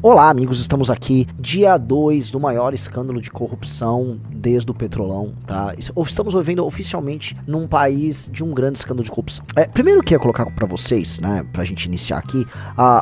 Olá, amigos, estamos aqui, dia 2 do maior escândalo de corrupção desde o Petrolão, tá? Estamos vivendo oficialmente num país de um grande escândalo de corrupção. Primeiro eu queria colocar pra vocês, né, pra gente iniciar aqui,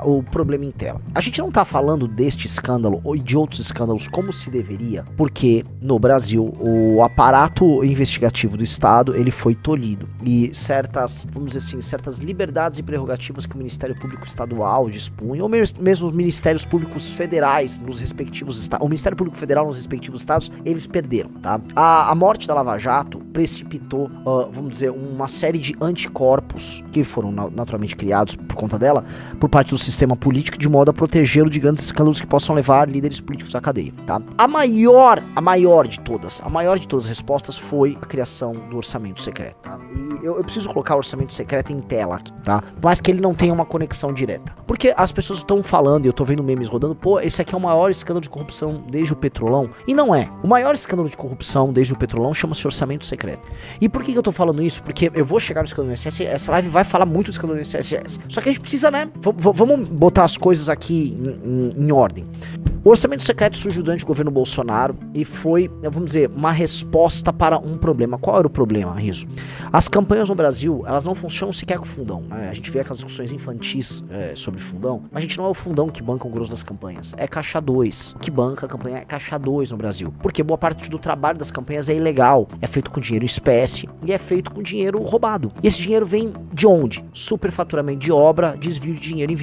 o problema em tela. A gente não tá falando deste escândalo ou de outros escândalos como se deveria, porque no Brasil o aparato investigativo do Estado, ele foi tolhido e certas, vamos dizer assim, certas liberdades e prerrogativas que o Ministério Público Estadual dispunha, ou mesmo os Ministérios Públicos Federais nos respectivos estados, o Ministério Público Federal nos respectivos estados, eles perderam, tá? A morte da Lava Jato precipitou, vamos dizer, uma série de anticorpos que foram naturalmente criados por conta dela, por parte do sistema político, de modo a protegê-lo de grandes escândalos que possam levar líderes políticos à cadeia, tá? A maior de todas as respostas foi a criação do orçamento secreto, tá? E eu preciso colocar o orçamento secreto em tela aqui, tá? Mas que ele não tenha uma conexão direta. Porque as pessoas estão falando, e eu tô vendo memes rodando, pô, esse aqui é o maior escândalo de corrupção desde o Petrolão. E não é. O maior escândalo de corrupção desde o Petrolão chama-se orçamento secreto. E por que eu tô falando isso? Porque eu vou chegar no escândalo do INSS, essa live vai falar muito do escândalo do INSS. Só que a gente precisa, né? Vamos botar as coisas aqui em ordem. O orçamento secreto surgiu durante o governo Bolsonaro e foi, vamos dizer, uma resposta para um problema. Qual era o problema, Riso? As campanhas no Brasil, elas não funcionam sequer com fundão, né? A gente vê aquelas discussões infantis sobre fundão, mas a gente não é o fundão que banca o grosso das campanhas, é caixa 2. O que banca a campanha é caixa 2 no Brasil, porque boa parte do trabalho das campanhas é ilegal, é feito com dinheiro em espécie e é feito com dinheiro roubado. E esse dinheiro vem de onde? Superfaturamento de obra, desvio de dinheiro,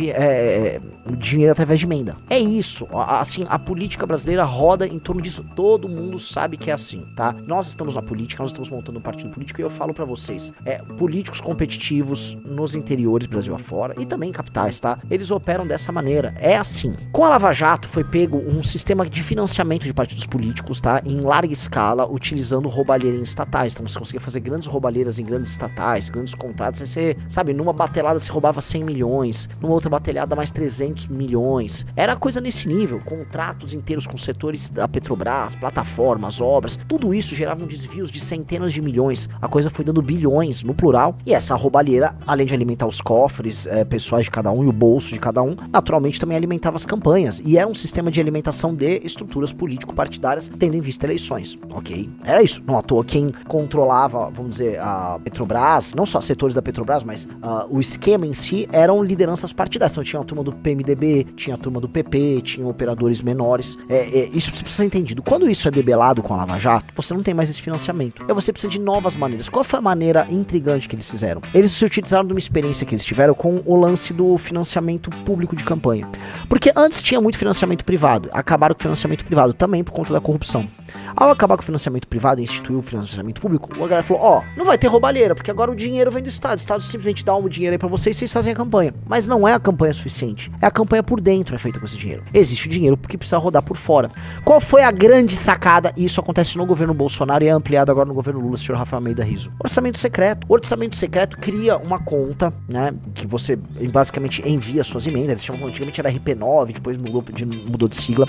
dinheiro através de emenda. É isso, assim, a política brasileira roda em torno disso. Todo mundo sabe que é assim, tá? Nós estamos na política, nós estamos montando um partido político e eu falo pra vocês, políticos competitivos nos interiores, Brasil afora, e também em capitais, tá? Eles operam dessa maneira, é assim. Com a Lava Jato foi pego um sistema de financiamento de partidos políticos, tá? Em larga escala, utilizando roubalheira em estatais. Então você conseguia fazer grandes roubalheiras em grandes estatais, grandes contratos, aí você, sabe, numa batelada se roubava 100 milhões, numa outra batelada mais 300 milhões. Era coisa nesse nível, contratos inteiros com setores da Petrobras, plataformas, obras, tudo isso gerava desvios de centenas de milhões. A coisa foi dando bilhões no plural, e essa roubalheira, além de alimentar os cofres pessoais de cada um e o bolso de cada um, naturalmente também alimentava as campanhas, e era um sistema de alimentação de estruturas político-partidárias, tendo em vista eleições, ok? Era isso, não à toa quem controlava, vamos dizer, a Petrobras, não só setores da Petrobras, mas o esquema em si eram lideranças partidárias. Então tinha a turma do PMDB, tinha a turma do PP, tinha operadores menores, isso precisa ser entendido. Quando isso é debelado com a Lava Jato, você não tem mais esse financiamento, você precisa de novas maneiras. Qual foi a maneira intrigante que eles fizeram? Eles se utilizaram de uma experiência que eles tiveram com o lance do financiamento público de campanha, porque antes tinha muito financiamento privado, acabaram com o financiamento privado também por conta da corrupção. Ao acabar com o financiamento privado e instituir o financiamento público, a galera falou, não vai ter roubalheira, porque agora o dinheiro vem do Estado, o Estado simplesmente dá um dinheiro aí pra vocês e vocês fazem a campanha. Mas não é a campanha suficiente, é a campanha por dentro é feita com esse dinheiro. Existe o dinheiro porque precisa rodar por fora. Qual foi a grande sacada? E isso acontece no governo Bolsonaro e é ampliado agora no governo Lula, senhor Rafael Almeida Rizzo. Orçamento secreto. O orçamento secreto cria uma conta, né, que você basicamente envia suas emendas, eles chamam, antigamente era RP9, depois mudou de sigla.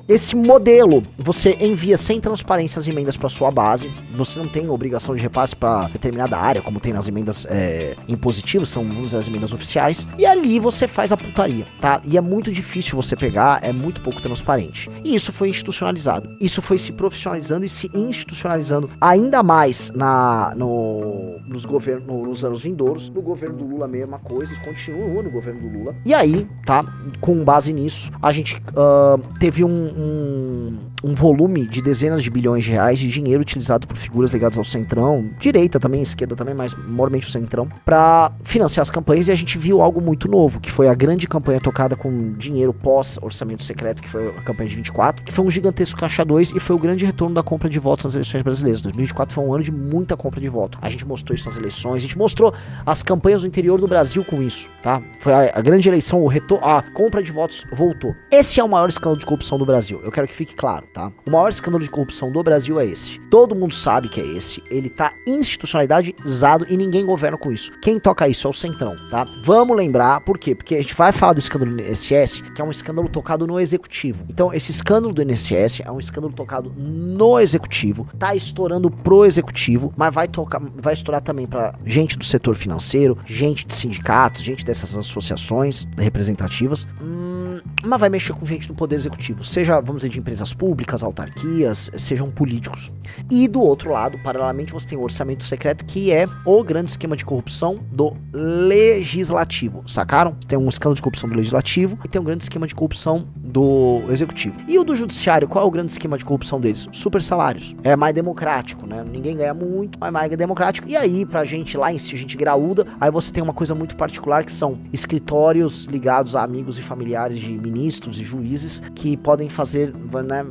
Esse modelo, você envia sem transparência as emendas para sua base, você não tem obrigação de repasse para determinada área, como tem nas emendas impositivas, são, vamos dizer, as emendas oficiais, e ali você faz a putaria, tá? E é muito difícil você pegar, é muito pouco transparente. E isso foi institucionalizado. Isso foi se profissionalizando e se institucionalizando ainda mais nos anos vindouros. No governo do Lula a mesma coisa, eles continuam no governo do Lula. E aí, tá, com base nisso, a gente teve um volume de dezenas de bilhões de reais de dinheiro utilizado por figuras ligadas ao Centrão, direita também, esquerda também, mas maiormente o Centrão, pra financiar as campanhas, e a gente viu algo muito novo, que foi a grande campanha tocada com dinheiro pós-orçamento secreto, que foi a campanha de 24, que foi um gigantesco caixa 2 e foi o grande retorno da compra de votos nas eleições brasileiras. 2024 foi um ano de muita compra de voto. A gente mostrou isso nas eleições, a gente mostrou as campanhas do interior do Brasil com isso, tá? Foi a grande eleição, a compra de votos voltou. Esse é o maior escândalo de corrupção do Brasil, eu quero que fique claro, tá? O maior escândalo de corrupção do Brasil é esse. Todo mundo sabe que é esse, ele tá institucionalizado e ninguém governa com isso. Quem toca isso é o Centrão, tá? Vamos lembrar, por quê? Porque a gente vai falar do escândalo do INSS, que é um escândalo tocado no Executivo. Então, esse escândalo do INSS é um escândalo tocado no Executivo, tá estourando pro Executivo, mas vai estourar também pra gente do setor financeiro, gente de sindicatos, gente dessas associações representativas. mas vai mexer com gente do poder executivo, seja, vamos dizer, de empresas públicas, autarquias, sejam políticos. E do outro lado, paralelamente, você tem o orçamento secreto, que é o grande esquema de corrupção do legislativo, sacaram? Tem um escândalo de corrupção do legislativo e tem um grande esquema de corrupção do executivo. E o do judiciário, qual é o grande esquema de corrupção deles? Super salários. É mais democrático, né? Ninguém ganha muito, mas mais democrático. E aí, pra gente lá em si, gente graúda, aí você tem uma coisa muito particular que são escritórios ligados a amigos e familiares de ministros e juízes que podem fazer, né?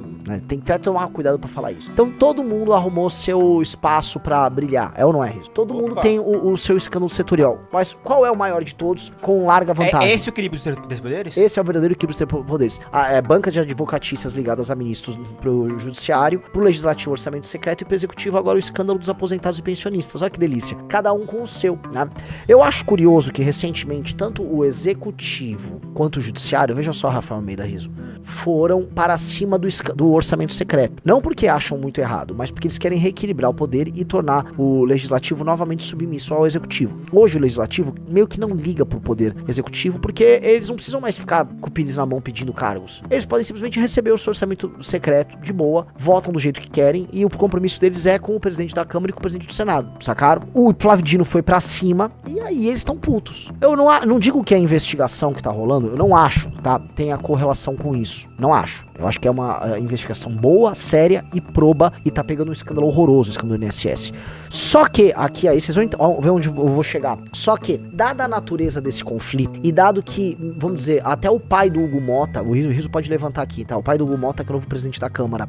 Tem que até tomar cuidado pra falar isso. Então todo mundo arrumou seu espaço pra brilhar, é ou não é, Riso? Todo mundo tem o seu escândalo setorial. Mas qual é o maior de todos com larga vantagem? É esse o equilíbrio dos poderes? Esse é o verdadeiro equilíbrio dos poderes. Bancas de advocatícias ligadas a ministros pro judiciário, pro legislativo, orçamento secreto, e pro executivo agora o escândalo dos aposentados e pensionistas. Olha que delícia. Cada um com o seu, né? Eu acho curioso que recentemente tanto o executivo quanto o judiciário, veja só, Rafael Almeida Riso, foram para cima do orçamento secreto. Não porque acham muito errado, mas porque eles querem reequilibrar o poder e tornar o legislativo novamente submisso ao executivo. Hoje o legislativo meio que não liga pro poder executivo, porque eles não precisam mais ficar com o pires na mão pedindo cargos. Eles podem simplesmente receber o seu orçamento secreto de boa, votam do jeito que querem, e o compromisso deles é com o presidente da Câmara e com o presidente do Senado, sacaram? O Flávio Dino foi pra cima, e aí eles estão putos. Eu não digo que é a investigação que tá rolando, eu não acho, tá? Tem a correlação com isso. Não acho. Eu acho que é uma investigação boa, séria e proba, e tá pegando um escândalo horroroso, o escândalo do INSS. Só que, aqui aí, vocês vão ver onde eu vou chegar. Só que, dada a natureza desse conflito, e dado que, vamos dizer, até o pai do Hugo Mota, o Riso pode levantar aqui, tá? O pai do Hugo Mota, que é o novo presidente da Câmara,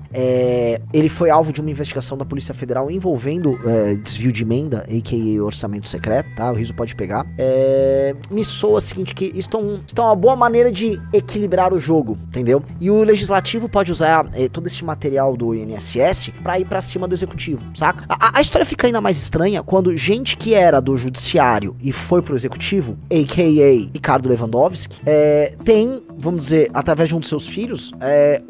ele foi alvo de uma investigação da Polícia Federal envolvendo desvio de emenda, a.k.a. orçamento secreto, tá? O Riso pode pegar. Me soa o seguinte, que estão uma boa maneira de equilibrar o jogo, entendeu? E o legislativo pode usar todo esse material do INSS pra ir pra cima do executivo, saca? A história fica ainda mais estranha quando gente que era do judiciário e foi pro executivo, a.k.a. Ricardo Lewandowski, tem, vamos dizer, através de um dos seus filhos,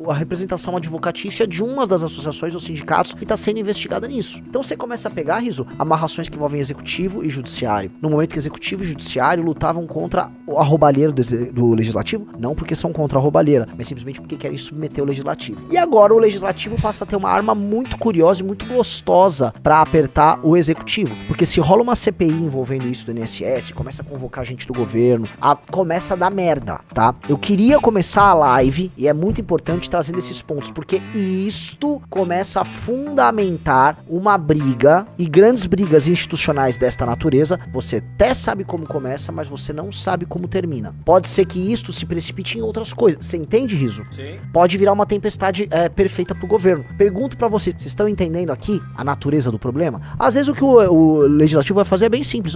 a representação advocatícia de uma das associações ou sindicatos que tá sendo investigada nisso. Então você começa a pegar, Riso, amarrações que envolvem executivo e judiciário. No momento que executivo e judiciário lutavam contra a roubalheira do legislativo, não porque são contra a roubalheira, mas simplesmente porque querem submeter o legislativo. E agora o legislativo passa a ter uma arma muito curiosa e muito gostosa pra apertar o executivo, porque se rola uma CPI envolvendo isso do INSS, começa a convocar gente do governo, começa a dar merda, tá? Eu queria começar a live, e é muito importante trazendo esses pontos, porque isto começa a fundamentar uma briga, e grandes brigas institucionais desta natureza, você até sabe como começa, mas você não sabe como termina. Pode ser que isto se precipite em outras coisas. Você entende, Riso? Sim. Pode virar uma tempestade perfeita pro governo. Pergunto pra vocês estão entendendo aqui a natureza do problema? Às vezes o que o legislativo vai fazer é bem simples.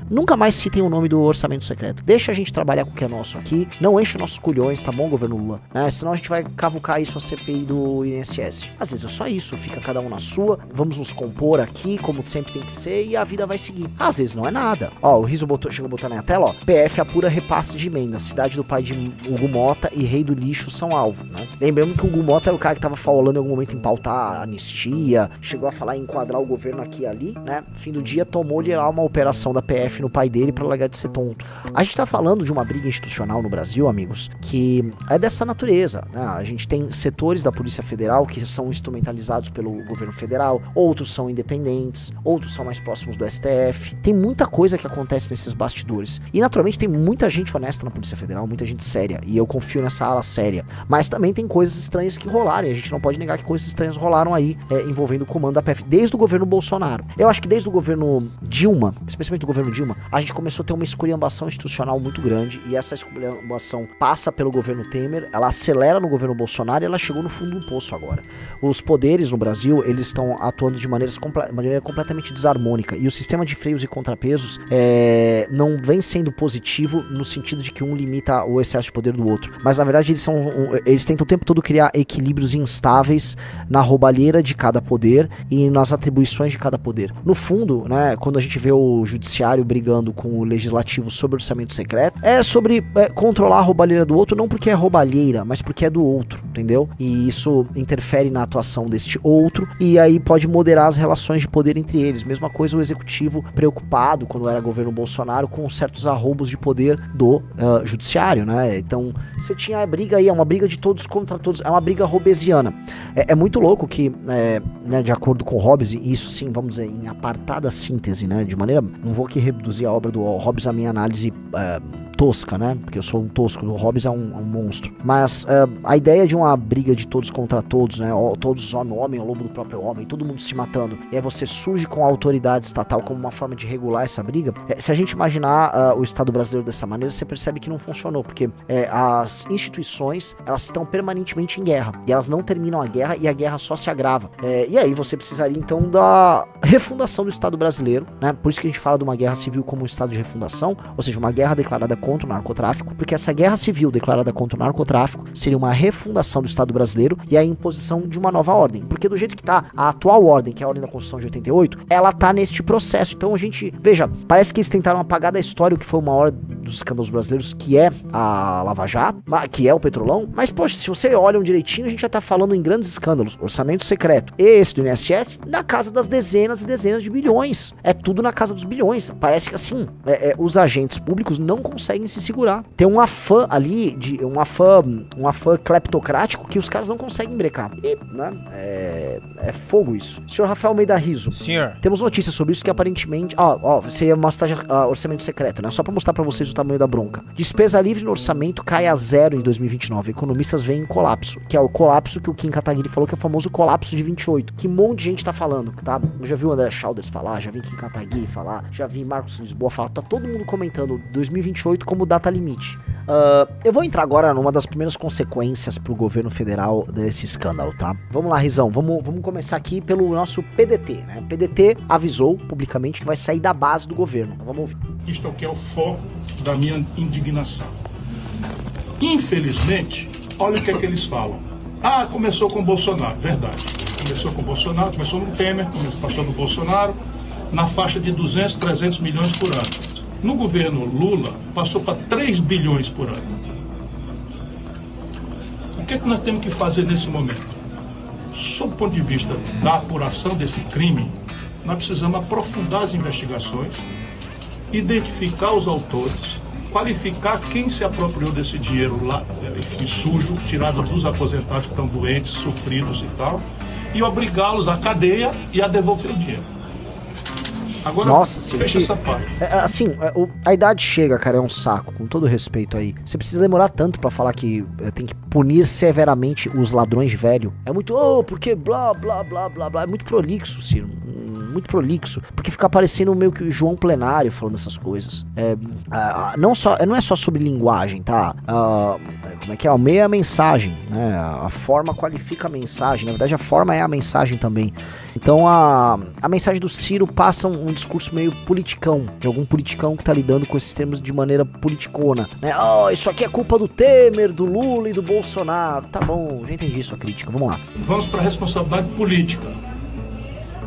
Nunca mais citem o nome do orçamento secreto. Deixa a gente trabalhar com o que é nosso aqui. Não enche os nossos culhões, tá bom, governo Lula? Né? Senão a gente vai cavucar isso a CPI do INSS. Às vezes é só isso. Fica cada um na sua. Vamos nos compor aqui, como sempre tem que ser, e a vida vai seguir. Às vezes não é nada. O Riso chegou a botar na tela, PF apura repasse de emenda. Cidade do pai de Hugo Mota e Rei do Lixo são alvo, né? Lembrando que o Hugo Mota era o cara que tava falando em algum momento em pautar a anistia, chegou a falar em enquadrar o governo aqui e ali, né? Fim do dia tomou-lhe lá uma operação da PF no pai dele pra largar de ser tonto. A gente tá falando de uma briga institucional no Brasil, amigos, que é dessa natureza, né? A gente tem setores da Polícia Federal que são instrumentalizados pelo governo federal, outros são independentes, outros são mais próximos do STF. Tem muita coisa que acontece nesses bastidores. E naturalmente tem muita gente honesta na Polícia Federal, muita gente séria, e eu confio nessa ala séria. Mas também tem coisas estranhas que rolaram, e a gente não pode negar que coisas estranhas rolaram aí, envolvendo o comando da PF, desde o governo Bolsonaro. Eu acho que desde o governo Dilma, especialmente do governo Dilma, a gente começou a ter uma esculhambação institucional muito grande, e essa esculhambação passa pelo governo Temer, ela acelera no governo Bolsonaro e ela chegou no fundo do poço agora. Os poderes no Brasil, eles estão atuando de maneira completamente desarmônica, e o sistema de freios e contrapesos não vem sendo positivo no sentido de que um limita o excesso de poder do outro, mas na verdade eles tentam o tempo todo criar equilíbrios instáveis na roubalheira de cada poder e nas atribuições de cada poder. No fundo, né, quando a gente vê o judiciário brigando com o legislativo sobre orçamento secreto, é sobre controlar a roubalheira do outro, não porque é roubalheira alheira, mas porque é do outro, entendeu? E isso interfere na atuação deste outro, e aí pode moderar as relações de poder entre eles. Mesma coisa o executivo preocupado, quando era governo Bolsonaro, com certos arroubos de poder do judiciário, né? Então, você tinha a briga aí, é uma briga de todos contra todos, é uma briga hobbesiana. É muito louco que, né, de acordo com Hobbes, e isso sim, vamos dizer, em apartada síntese, né, de maneira, não vou aqui reproduzir a obra do Hobbes, a minha análise tosca, né, porque eu sou um tosco, o Hobbes é um monstro, mas a ideia de uma briga de todos contra todos, né, todos homem, o lobo do próprio homem, todo mundo se matando, e aí você surge com a autoridade estatal como uma forma de regular essa briga, se a gente imaginar o Estado brasileiro dessa maneira, você percebe que não funcionou, porque as instituições, elas estão permanentemente em guerra, e elas não terminam a guerra, e a guerra só se agrava, e aí você precisaria então da refundação do Estado brasileiro, né, por isso que a gente fala de uma guerra civil como um estado de refundação, ou seja, uma guerra declarada contra o narcotráfico, porque essa guerra civil declarada contra o narcotráfico seria uma refundação do Estado brasileiro e a imposição de uma nova ordem, porque do jeito que tá a atual ordem, que é a ordem da Constituição de 88, ela tá neste processo. Então a gente, veja, parece que eles tentaram apagar da história o que foi o maior dos escândalos brasileiros, que é a Lava Jato, que é o Petrolão, mas poxa, se você olha direitinho, a gente já tá falando em grandes escândalos, orçamento secreto, esse do INSS, na casa das dezenas e dezenas de bilhões, é tudo na casa dos bilhões, parece que assim, os agentes públicos não conseguem se segurar, tem um afã ali, um afã cleptocrático que os caras não conseguem brecar, e, né, é fogo isso. Senhor Rafael Almeida Riso, senhor, temos notícias sobre isso que aparentemente, você ia mostrar orçamento secreto, né, só pra mostrar pra vocês o tamanho da bronca. Despesa livre no orçamento cai a zero em 2029, economistas veem colapso, que é o colapso que o Kim Kataguiri falou, que é o famoso colapso de 28, que um monte de gente tá falando, tá? Eu já vi o André Chalders falar, já vi Kim Kataguiri falar, já vi Marcos Lisboa falar, tá todo mundo comentando 2028 como data limite. Eu vou entrar agora numa das primeiras consequências pro governo federal desse escândalo, tá? Vamos lá, Rizão, vamos começar aqui pelo nosso PDT, né? O PDT avisou publicamente que vai sair da base do governo. Então, vamos ouvir. Isto aqui é o foco da minha indignação. Infelizmente, olha o que é que eles falam. Começou com o Bolsonaro, verdade. Começou com o Bolsonaro, começou no Temer, passou no Bolsonaro, na faixa de 200, 300 milhões por ano. No governo Lula, passou para 3 bilhões por ano. O que é que nós temos que fazer nesse momento? Sob o ponto de vista da apuração desse crime, nós precisamos aprofundar as investigações, identificar os autores, qualificar quem se apropriou desse dinheiro lá, enfim, sujo, tirado dos aposentados que estão doentes, sofridos e tal, e obrigá-los à cadeia e a devolver o dinheiro. Agora, nossa, fecha essa parte. Assim, a idade chega, cara, é um saco, com todo respeito aí. Você precisa demorar tanto pra falar que tem que punir severamente os ladrões de velho. É muito, porque blá, blá, blá, blá, blá. É muito prolixo, Ciro. Muito prolixo. Porque fica parecendo meio que o João Plenário falando essas coisas. Não é só sobre linguagem, tá? Como é que é? O meio é a mensagem, né? A forma qualifica a mensagem. Na verdade, a forma é a mensagem também. Então, a mensagem do Ciro passa um discurso meio politicão, de algum politicão que tá lidando com esses termos de maneira politicona, né? Isso aqui é culpa do Temer, do Lula e do Bolsonaro. Tá bom, já entendi sua crítica, vamos lá. Vamos para a responsabilidade política.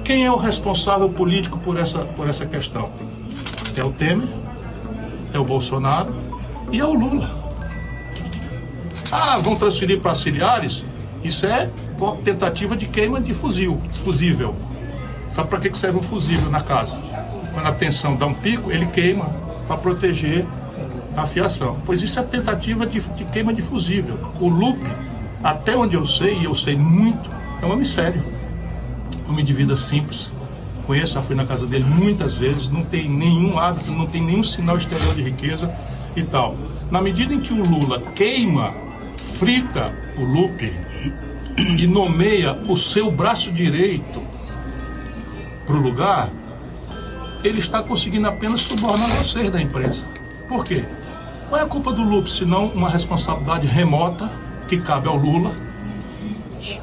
Quem é o responsável político por essa questão? É o Temer, é o Bolsonaro e é o Lula. Vão transferir para auxiliares? Isso é tentativa de queima de fusível. Sabe para que serve um fusível na casa? Quando a tensão dá um pico, ele queima para proteger a fiação. Pois isso é tentativa de queima de fusível. O Lupe, até onde eu sei, e eu sei muito, é um homem sério. Homem de vida simples. Conheço, já fui na casa dele muitas vezes, não tem nenhum hábito, não tem nenhum sinal exterior de riqueza e tal. Na medida em que o Lula queima, frita o Lupe e nomeia o seu braço direito para o lugar, ele está conseguindo apenas subornar vocês da imprensa. Por quê? Qual é a culpa do Lupe, se não uma responsabilidade remota que cabe ao Lula,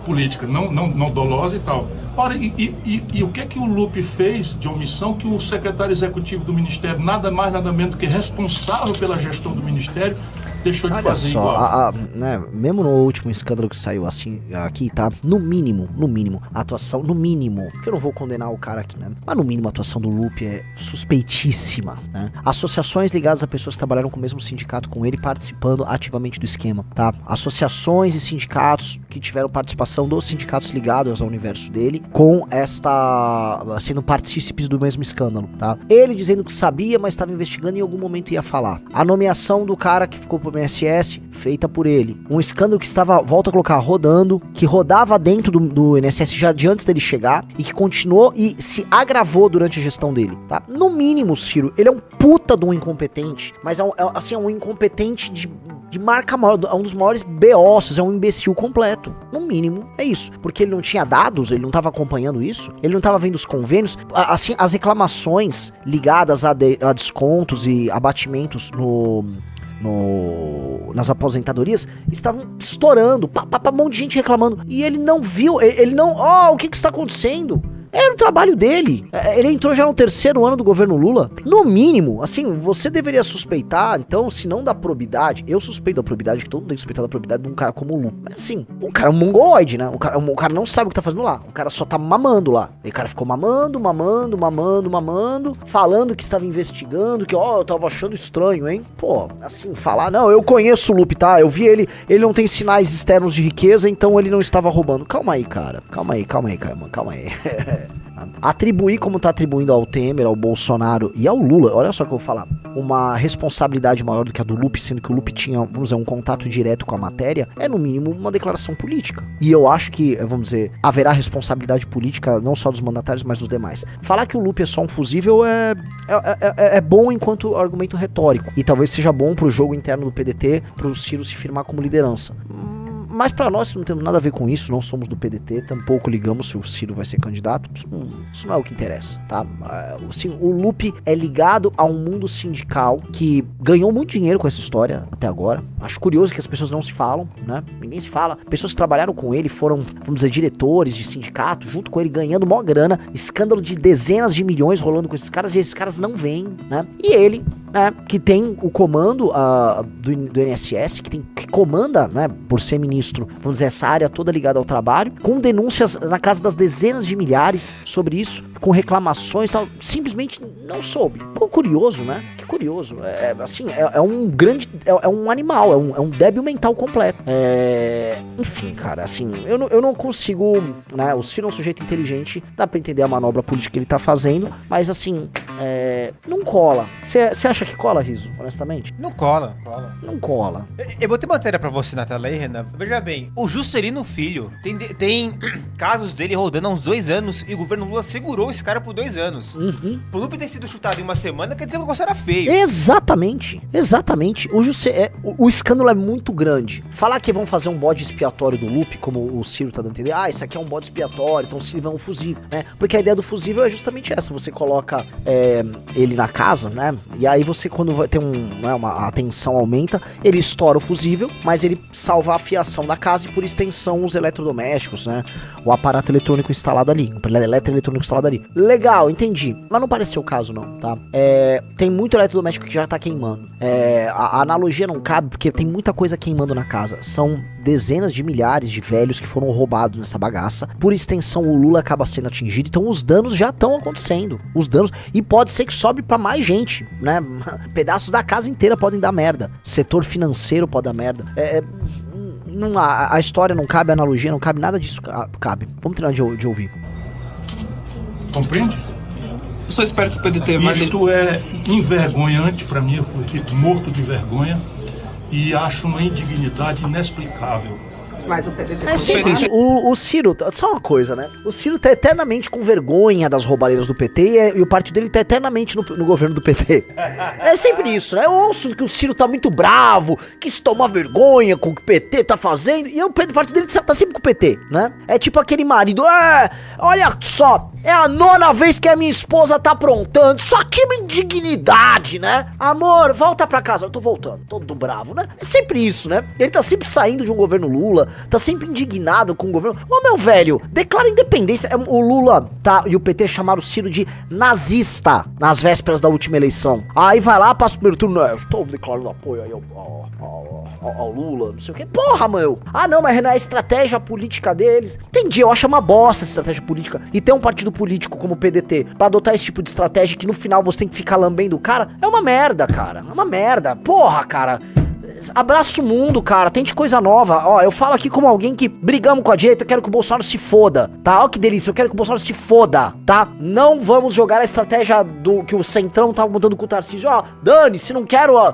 política não dolosa e tal. Ora, e o que é que o Lupe fez de omissão que o secretário executivo do Ministério, nada mais, nada menos do que responsável pela gestão do Ministério, deixou de Olha fazer só, igual. né, mesmo no último escândalo que saiu assim, aqui, tá? No mínimo, a atuação, no mínimo, que eu não vou condenar o cara aqui, né? Mas no mínimo a atuação do Lupe é suspeitíssima, né? Associações ligadas a pessoas que trabalharam com o mesmo sindicato com ele participando ativamente do esquema, tá? Associações e sindicatos que tiveram participação dos sindicatos ligados ao universo dele com sendo partícipes do mesmo escândalo, tá? Ele dizendo que sabia, mas estava investigando e em algum momento ia falar. A nomeação do cara que ficou pro INSS, feita por ele. Um escândalo que estava, volto a colocar, rodando, que rodava dentro do INSS já de antes dele chegar e que continuou e se agravou durante a gestão dele, tá? No mínimo, Ciro, ele é um puta de um incompetente, mas é um incompetente de marca maior, é um dos maiores beossos, é um imbecil completo. No mínimo, é isso. Porque ele não tinha dados, ele não estava acompanhando isso, ele não estava vendo os convênios. Assim, as reclamações ligadas a descontos e abatimentos nas aposentadorias estavam estourando, um monte de gente reclamando. E ele não viu, ele não... o que está acontecendo? Era o trabalho dele. Ele entrou já no 3º ano do governo Lula. No mínimo, assim, você deveria suspeitar, então, se não da probidade, eu suspeito da probidade, que todo mundo tem que suspeitar da probidade de um cara como o Lula. Mas assim, o cara é um mongoloide, né? O cara não sabe o que tá fazendo lá. O cara só tá mamando lá. E o cara ficou mamando, falando que estava investigando, que, eu tava achando estranho, hein? Pô, assim, falar, não, eu conheço o Lupe, tá? Eu vi ele não tem sinais externos de riqueza, então ele não estava roubando. Calma aí, cara. Calma aí. Atribuir como tá atribuindo ao Temer, ao Bolsonaro e ao Lula, olha só o que eu vou falar, uma responsabilidade maior do que a do Lupe, sendo que o Lupe tinha, vamos dizer, um contato direto com a matéria, é no mínimo uma declaração política. E eu acho que, vamos dizer, haverá responsabilidade política não só dos mandatários, mas dos demais. Falar que o Lupe é só um fusível é bom enquanto argumento retórico, e talvez seja bom pro jogo interno do PDT, pro Ciro se firmar como liderança. Mas pra nós que não temos nada a ver com isso, não somos do PDT, tampouco ligamos se o Ciro vai ser candidato, isso não é o que interessa, tá? O Lupe é ligado a um mundo sindical que ganhou muito dinheiro com essa história até agora. Acho curioso que as pessoas não se falam, né? Ninguém se fala. Pessoas que trabalharam com ele foram, vamos dizer, diretores de sindicato, junto com ele, ganhando mó grana, escândalo de dezenas de milhões rolando com esses caras, e esses caras não vêm, né? E ele, né, que tem o comando do INSS, que comanda, né, por ser ministro, vamos dizer, essa área toda ligada ao trabalho, com denúncias na casa das dezenas de milhares sobre isso, com reclamações e tal, simplesmente não soube. Ficou curioso, né? Que curioso. É um grande, é um animal, é um débil mental completo. Enfim, cara, assim, eu não consigo, né, o Ciro é um sujeito inteligente, dá pra entender a manobra política que ele tá fazendo, mas assim, não cola. Você acha que cola, Riso, honestamente? Não cola. Não cola. Eu botei matéria pra você na tela aí, Renan. Veja bem, o Juscelino Filho tem casos dele rodando há uns 2 anos e o governo Lula segurou esse cara por 2 anos. Uhum. O Lupe ter sido chutado em uma semana quer dizer que o negócio era feio. Exatamente. O escândalo é muito grande. Falar que vão fazer um bode expiatório do Lupe, como o Ciro tá dando a entender, isso aqui é um bode expiatório, então o Ciro é um fusível, né? Porque a ideia do fusível é justamente essa, você coloca ele na casa, né? E aí você, quando vai ter a tensão aumenta, ele estoura o fusível, mas ele salva a fiação da casa e, por extensão, os eletrodomésticos, né? O aparato eletrônico instalado ali, o eletroeletrônico instalado ali. Legal, entendi. Mas não parece ser o caso, não, tá? Tem muito eletrodoméstico que já tá queimando. A analogia não cabe, porque tem muita coisa queimando na casa. São dezenas de milhares de velhos que foram roubados nessa bagaça. Por extensão, o Lula acaba sendo atingido, então os danos já estão acontecendo. E pode ser que sobe pra mais gente, né? Pedaços da casa inteira podem dar merda. Setor financeiro pode dar merda. A história não cabe, a analogia não cabe, nada disso cabe. Vamos terminar de ouvir. Compreende? Eu só espero que o PDT vai... Isto é envergonhante para mim, eu fico morto de vergonha e acho uma indignidade inexplicável. Mas o PDT... É sempre isso. O Ciro, só uma coisa, né? O Ciro tá eternamente com vergonha das roubalheiras do PT e o partido dele tá eternamente no governo do PT. É sempre isso, né? Eu ouço que o Ciro tá muito bravo, que isso toma vergonha com o que o PT tá fazendo, e o partido dele tá sempre com o PT, né? É tipo aquele marido, olha só, é a 9ª vez que a minha esposa tá aprontando, só que uma indignidade, né? Amor, volta pra casa, eu tô voltando, todo bravo, né? É sempre isso, né? Ele tá sempre saindo de um governo Lula, tá sempre indignado com o governo. Ô, meu velho, declara independência. O Lula e o PT chamaram o Ciro de nazista nas vésperas da última eleição. Aí vai lá, passa o primeiro turno, eu estou declarando apoio aí ao Lula, não sei o que. Porra, meu! Ah, não, mas não é a estratégia política deles. Entendi, eu acho uma bosta essa estratégia política. E ter um partido político como o PDT pra adotar esse tipo de estratégia que no final você tem que ficar lambendo o cara, é uma merda, cara. É uma merda. Porra, cara. Abraça o mundo, cara, tente coisa nova. Ó, eu falo aqui como alguém que brigamos com a direita, quero que o Bolsonaro se foda, tá? Ó que delícia, eu quero que o Bolsonaro se foda, tá? Não vamos jogar a estratégia do que o Centrão tava montando com o Tarcísio. Ó, dane-se, não quero,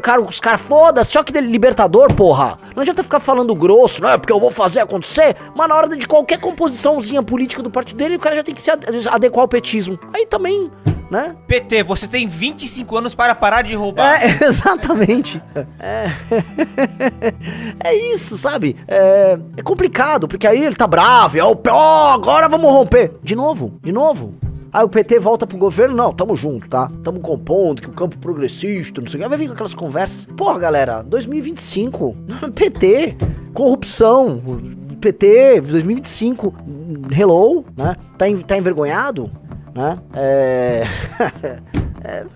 cara, os caras foda-se, ó que libertador, porra. Não adianta ficar falando grosso, não é porque eu vou fazer acontecer, mas na hora de qualquer composiçãozinha política do partido dele, o cara já tem que se adequar ao petismo. Aí também, né? PT, você tem 25 anos para parar de roubar. Exatamente. É isso, sabe? É complicado, porque aí ele tá bravo, agora vamos romper. De novo. Aí o PT volta pro governo, não, tamo junto, tá? Tamo compondo que o campo progressista, não sei o que. Vai vir com aquelas conversas. Porra, galera, 2025, PT, corrupção, PT, 2025, hello, né? Tá envergonhado, né? É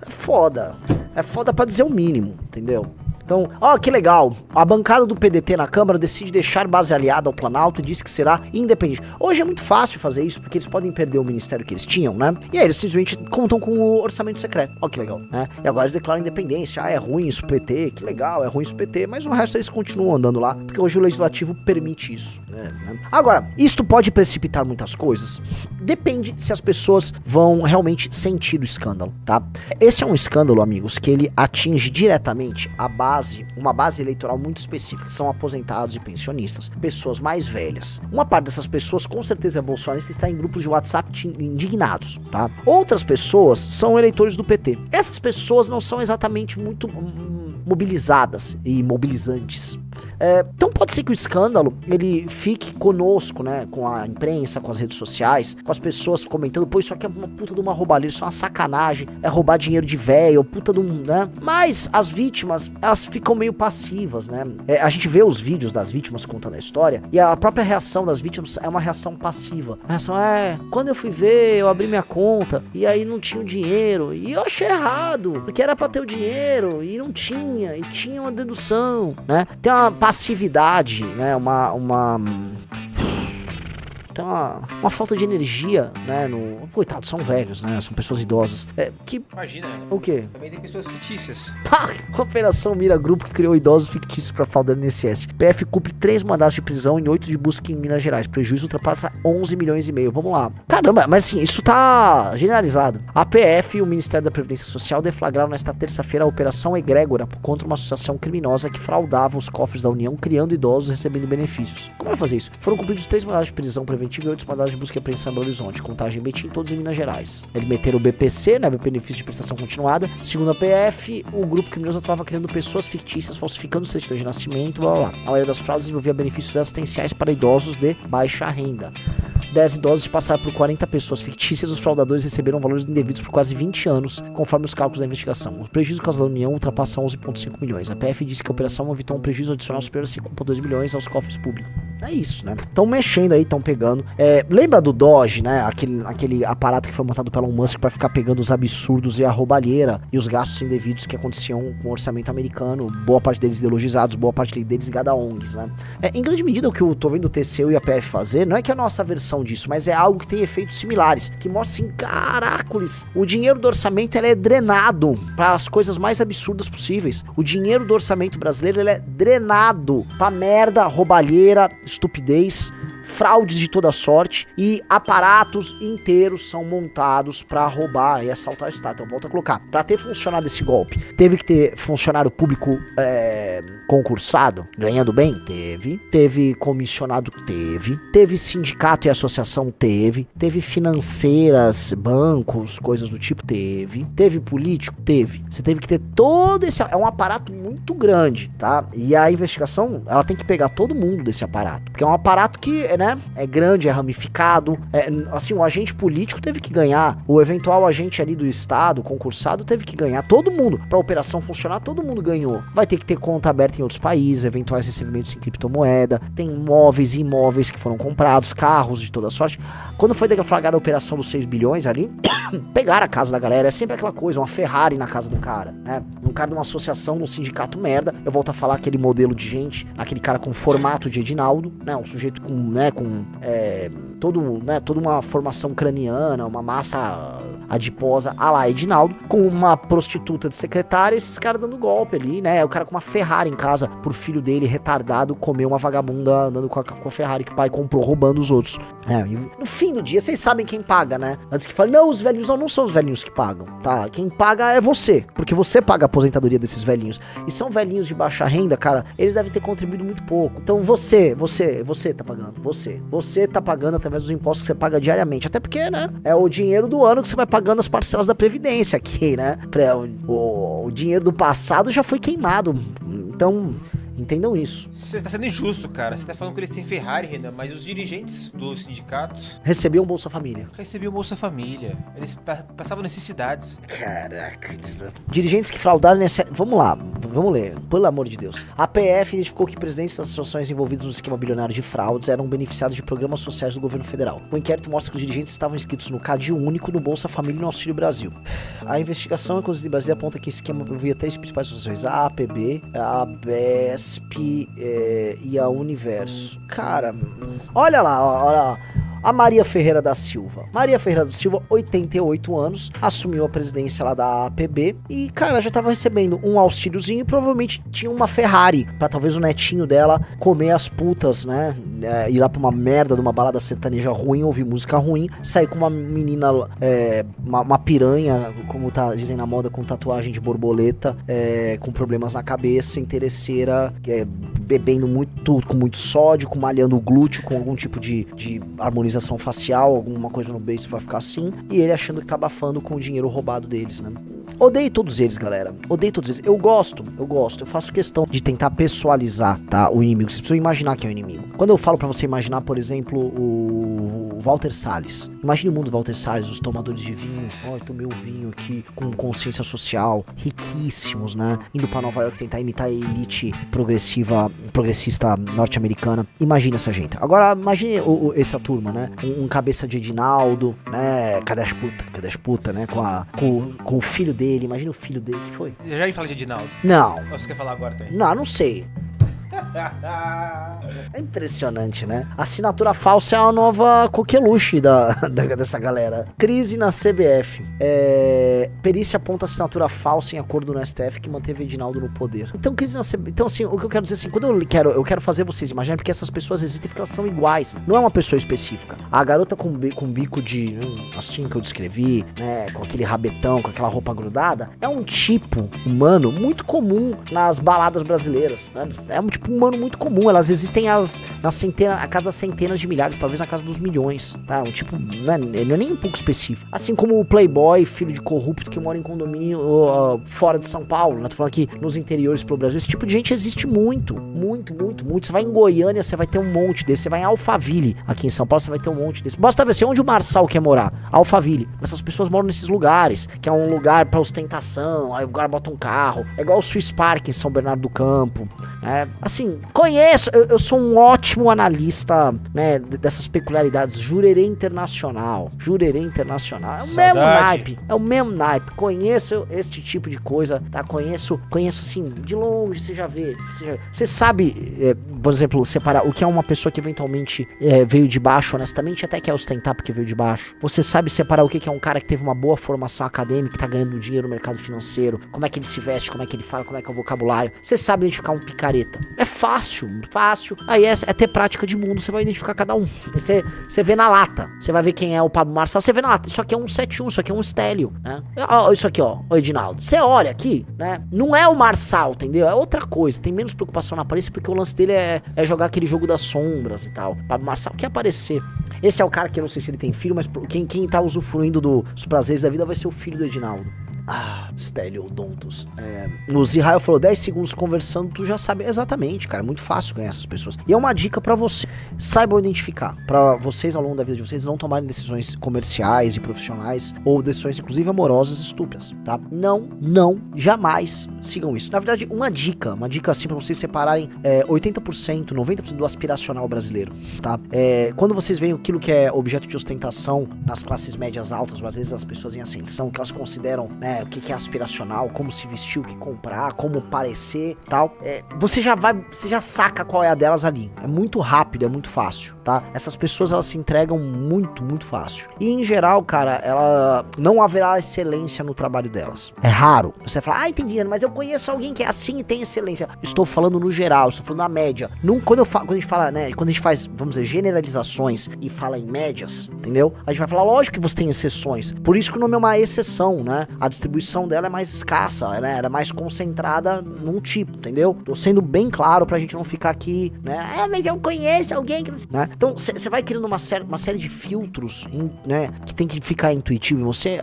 foda. É foda pra dizer o mínimo, entendeu? Então, ó, que legal, a bancada do PDT na Câmara decide deixar base aliada ao Planalto e diz que será independente. Hoje é muito fácil fazer isso, porque eles podem perder o ministério que eles tinham, né? E aí eles simplesmente contam com o orçamento secreto. Ó, que legal, né? E agora eles declaram independência. Ah, é ruim isso PT, que legal, é ruim isso PT, mas o resto eles continuam andando lá, porque hoje o Legislativo permite isso, né? Agora, isto pode precipitar muitas coisas? Depende se as pessoas vão realmente sentir o escândalo, tá? Esse é um escândalo, amigos, que ele atinge diretamente uma base eleitoral muito específica, que são aposentados e pensionistas, pessoas mais velhas. Uma parte dessas pessoas, com certeza é bolsonarista, está em grupos de WhatsApp indignados, tá? Outras pessoas são eleitores do PT. Essas pessoas não são exatamente muito mobilizadas e mobilizantes. Então pode ser que o escândalo, ele fique conosco, né, com a imprensa, com as redes sociais, com as pessoas comentando, pô, isso aqui é uma puta de uma roubalheira, isso é uma sacanagem, é roubar dinheiro de velho, puta de um, né? Mas as vítimas, elas ficam meio passivas, né? A gente vê os vídeos das vítimas contando a história, e a própria reação das vítimas é uma reação passiva. A reação quando eu fui ver, eu abri minha conta, e aí não tinha o dinheiro, e eu achei errado, porque era pra ter o dinheiro, e não tinha, e tinha uma dedução, né? Tem uma passividade, né? Tem uma falta de energia, né? Coitados, são velhos, né? São pessoas idosas. Imagina. O quê? Também tem pessoas fictícias. Operação Mira Grupo, que criou idosos fictícios para fraude do INSS. PF cumpre 3 mandados de prisão e 8 de busca em Minas Gerais. Prejuízo ultrapassa 11 milhões e meio. Vamos lá. Caramba, mas assim, isso tá generalizado. A PF e o Ministério da Previdência Social deflagraram nesta terça-feira a Operação Egrégora contra uma associação criminosa que fraudava os cofres da União, criando idosos recebendo benefícios. Como vai fazer isso? Foram cumpridos 3 mandados de prisão preventiva e 8 mandados de busca e apreensão em Belo Horizonte, Contagem e Betim, todos em Minas Gerais. Eles meteram o BPC, né, benefício de prestação continuada. Segundo a PF, o grupo criminoso atuava criando pessoas fictícias, falsificando certidões de nascimento, blá blá blá. A maioria das fraudes envolvia benefícios assistenciais para idosos de baixa renda. 10 idosos passaram por 40 pessoas fictícias, os fraudadores receberam valores indevidos por quase 20 anos, conforme os cálculos da investigação. O prejuízo causado da União ultrapassa 11,5 milhões. A PF disse que a operação evitou um prejuízo adicional superior a 5,2 milhões aos cofres públicos. É isso, né? Estão mexendo aí, estão pegando. Lembra do Doge, né? Aquele aparato que foi montado pelo Elon Musk para ficar pegando os absurdos e a roubalheira e os gastos indevidos que aconteciam com o orçamento americano, boa parte deles ideologizados, boa parte deles ligada a ONGs, né? Em grande medida, o que eu tô vendo o TCU e a PF fazer, não é que a nossa versão disso, mas é algo que tem efeitos similares, que mostra assim, caracoles, o dinheiro do orçamento ele é drenado para as coisas mais absurdas possíveis. O dinheiro do orçamento brasileiro ele é drenado pra merda, roubalheira, estupidez, fraudes de toda sorte, e aparatos inteiros são montados pra roubar e assaltar o Estado. Então volta a colocar, pra ter funcionado esse golpe, teve que ter funcionário público concursado, ganhando bem? Teve comissionado? Teve sindicato e associação? Teve financeiras, bancos, coisas do tipo? Teve político? Você teve que ter todo esse, é um aparato muito grande, tá? E a investigação, ela tem que pegar todo mundo desse aparato, porque é um aparato que né, é grande, é ramificado, assim, o agente político teve que ganhar, o eventual agente ali do Estado, concursado, teve que ganhar, todo mundo, pra operação funcionar, todo mundo ganhou. Vai ter que ter conta aberta em outros países, eventuais recebimentos em criptomoeda, tem móveis e imóveis que foram comprados, carros de toda sorte. Quando foi deflagrada a operação dos 6 bilhões ali, pegaram a casa da galera, é sempre aquela coisa, uma Ferrari na casa do cara, né? Um cara de uma associação, de um sindicato merda, eu volto a falar aquele modelo de gente, aquele cara com formato de Edinaldo, né? Um sujeito com, né, toda uma formação craniana, uma massa adiposa, a lá Edinaldo, com uma prostituta de secretária, esses caras dando golpe ali, né? O cara com uma Ferrari em casa, pro filho dele, retardado, comer uma vagabunda andando com a Ferrari que o pai comprou, roubando os outros. E no fim do dia, vocês sabem quem paga, né? Antes que falem, não, os velhinhos não são os velhinhos que pagam, tá? Quem paga é você, porque você paga a aposentadoria desses velhinhos. E são velhinhos de baixa renda, cara, eles devem ter contribuído muito pouco. Então você tá pagando, você tá pagando através dos impostos que você paga diariamente, até porque, né, é o dinheiro do ano que você vai pagando as parcelas da Previdência aqui, né? O dinheiro do passado já foi queimado, então entendam isso. Você está sendo injusto, cara. Você está falando que eles têm Ferrari, Renan, mas os dirigentes dos sindicatos Recebiam Bolsa Família. recebiam Bolsa Família. Eles passavam necessidades. Caraca. Dirigentes que fraudaram vamos lá, vamos ler, pelo amor de Deus. A PF identificou que presidentes das associações envolvidas no esquema bilionário de fraudes eram beneficiados de programas sociais do governo federal. O inquérito mostra que os dirigentes estavam inscritos no CAD único, no Bolsa Família e no Auxílio Brasil. A investigação, inclusive, de Brasília aponta que esse esquema provia 3 principais associações: a APB, a BESP e a Universo. Cara, olha lá. A Maria Ferreira da Silva. Maria Ferreira da Silva, 88 anos, assumiu a presidência lá da APB e, cara, já tava recebendo um auxíliozinho e provavelmente tinha uma Ferrari pra talvez o netinho dela comer as putas, né? Ir lá pra uma merda de uma balada sertaneja ruim, ouvir música ruim, sair com uma menina, uma piranha, como tá dizendo na moda, com tatuagem de borboleta, com problemas na cabeça, interesseira, bebendo muito, com muito sódio, malhando o glúteo, com algum tipo de harmonização facial, alguma coisa no beijo vai ficar assim, e ele achando que tá abafando com o dinheiro roubado deles, né? Odeio todos eles, galera. Odeio todos eles. Eu gosto. Eu faço questão de tentar pessoalizar, tá, o inimigo. Vocês precisam imaginar que é o inimigo. Quando eu falo pra você imaginar, por exemplo, o Walter Salles. Imagine o mundo do Walter Salles, os tomadores de vinho. Ó, eu tomei um vinho aqui com consciência social, riquíssimos, né? Indo pra Nova York tentar imitar a elite progressista norte-americana. Imagina essa gente. Agora, imagine essa turma, né? Um cabeça de Edinaldo, né? Cadê as putas, né? Com o filho dele. Imagina o filho dele, que foi? Eu já ia falar de Edinaldo. Não. Ou você quer falar agora também? Não sei. É impressionante, né? Assinatura falsa é a nova coqueluche dessa galera. Crise na CBF. Perícia aponta assinatura falsa em acordo no STF que manteve Edinaldo no poder. Então, crise na CBF. Então, assim, o que eu quero dizer assim, quando eu quero fazer vocês imaginarem, porque essas pessoas existem porque elas são iguais. Não é uma pessoa específica. A garota com bico de, assim que eu descrevi, né? Com aquele rabetão, com aquela roupa grudada, é um tipo humano muito comum nas baladas brasileiras, né? É um tipo humano muito comum, elas existem a casa das centenas de milhares, talvez na casa dos milhões, tá? Um tipo, não é nem um pouco específico. Assim como o playboy, filho de corrupto que mora em condomínio fora de São Paulo, né? Tô falando aqui nos interiores pro Brasil, esse tipo de gente existe muito. Você vai em Goiânia, você vai ter um monte desse, você vai em Alphaville, aqui em São Paulo, você vai ter um monte desse. Basta ver, onde o Marçal quer morar, Alphaville. Essas pessoas moram nesses lugares, que é um lugar pra ostentação, aí o cara bota um carro, é igual o Swiss Park em São Bernardo do Campo, né? Assim, conheço, eu sou um ótimo analista, né, dessas peculiaridades. Jurerê Internacional. É o mesmo naipe. Conheço este tipo de coisa, tá? Conheço assim, de longe, você já vê. Você sabe, por exemplo, separar o que é uma pessoa que eventualmente veio de baixo, honestamente, até quer ostentar porque veio de baixo. Você sabe separar o que é um cara que teve uma boa formação acadêmica, que tá ganhando dinheiro no mercado financeiro, como é que ele se veste, como é que ele fala, como é que é o vocabulário. Você sabe identificar um picareta. É fácil. Aí é ter prática de mundo, você vai identificar cada um. Você vê na lata, você vai ver quem é o Pablo Marçal, você vê na lata, isso aqui é um 71, isso aqui é um Stélio, né? Isso aqui, ó, o Edinaldo. Você olha aqui, né? Não é o Marçal, entendeu? É outra coisa, tem menos preocupação na aparência, porque o lance dele é jogar aquele jogo das sombras e tal. Pablo Marçal quer aparecer. Esse é o cara que eu não sei se ele tem filho, mas quem tá usufruindo dos prazeres da vida vai ser o filho do Edinaldo. Steliodontos. O Zihael falou 10 segundos conversando, tu já sabe exatamente, cara, é muito fácil ganhar essas pessoas. E é uma dica pra você, saibam identificar, pra vocês ao longo da vida de vocês não tomarem decisões comerciais e profissionais, ou decisões inclusive amorosas estúpidas, tá? Não, jamais sigam isso. Na verdade, uma dica assim pra vocês separarem 80%, 90% do aspiracional brasileiro, tá? Quando vocês veem aquilo que é objeto de ostentação nas classes médias altas, às vezes as pessoas em ascensão, que elas consideram, né, o que é aspiracional, como se vestir, o que comprar, como parecer, tal, você já saca qual é a delas ali. É muito rápido, é muito fácil, tá? Essas pessoas, elas se entregam muito, muito fácil. E em geral, cara, não haverá excelência no trabalho delas. É raro. Você fala, tem dinheiro, mas eu conheço alguém que é assim e tem excelência. Estou falando no geral, estou falando na média. Quando a gente fala, né, quando a gente faz, vamos dizer, generalizações e fala em médias, entendeu? A gente vai falar, lógico que você tem exceções. Por isso que o nome é uma exceção, né? A distribuição dela é mais escassa, né? Ela é mais concentrada num tipo, entendeu? Tô sendo bem claro pra gente não ficar aqui, né? Mas eu conheço alguém que... Né? Então, você vai criando uma série de filtros, né? Que tem que ficar intuitivo em você,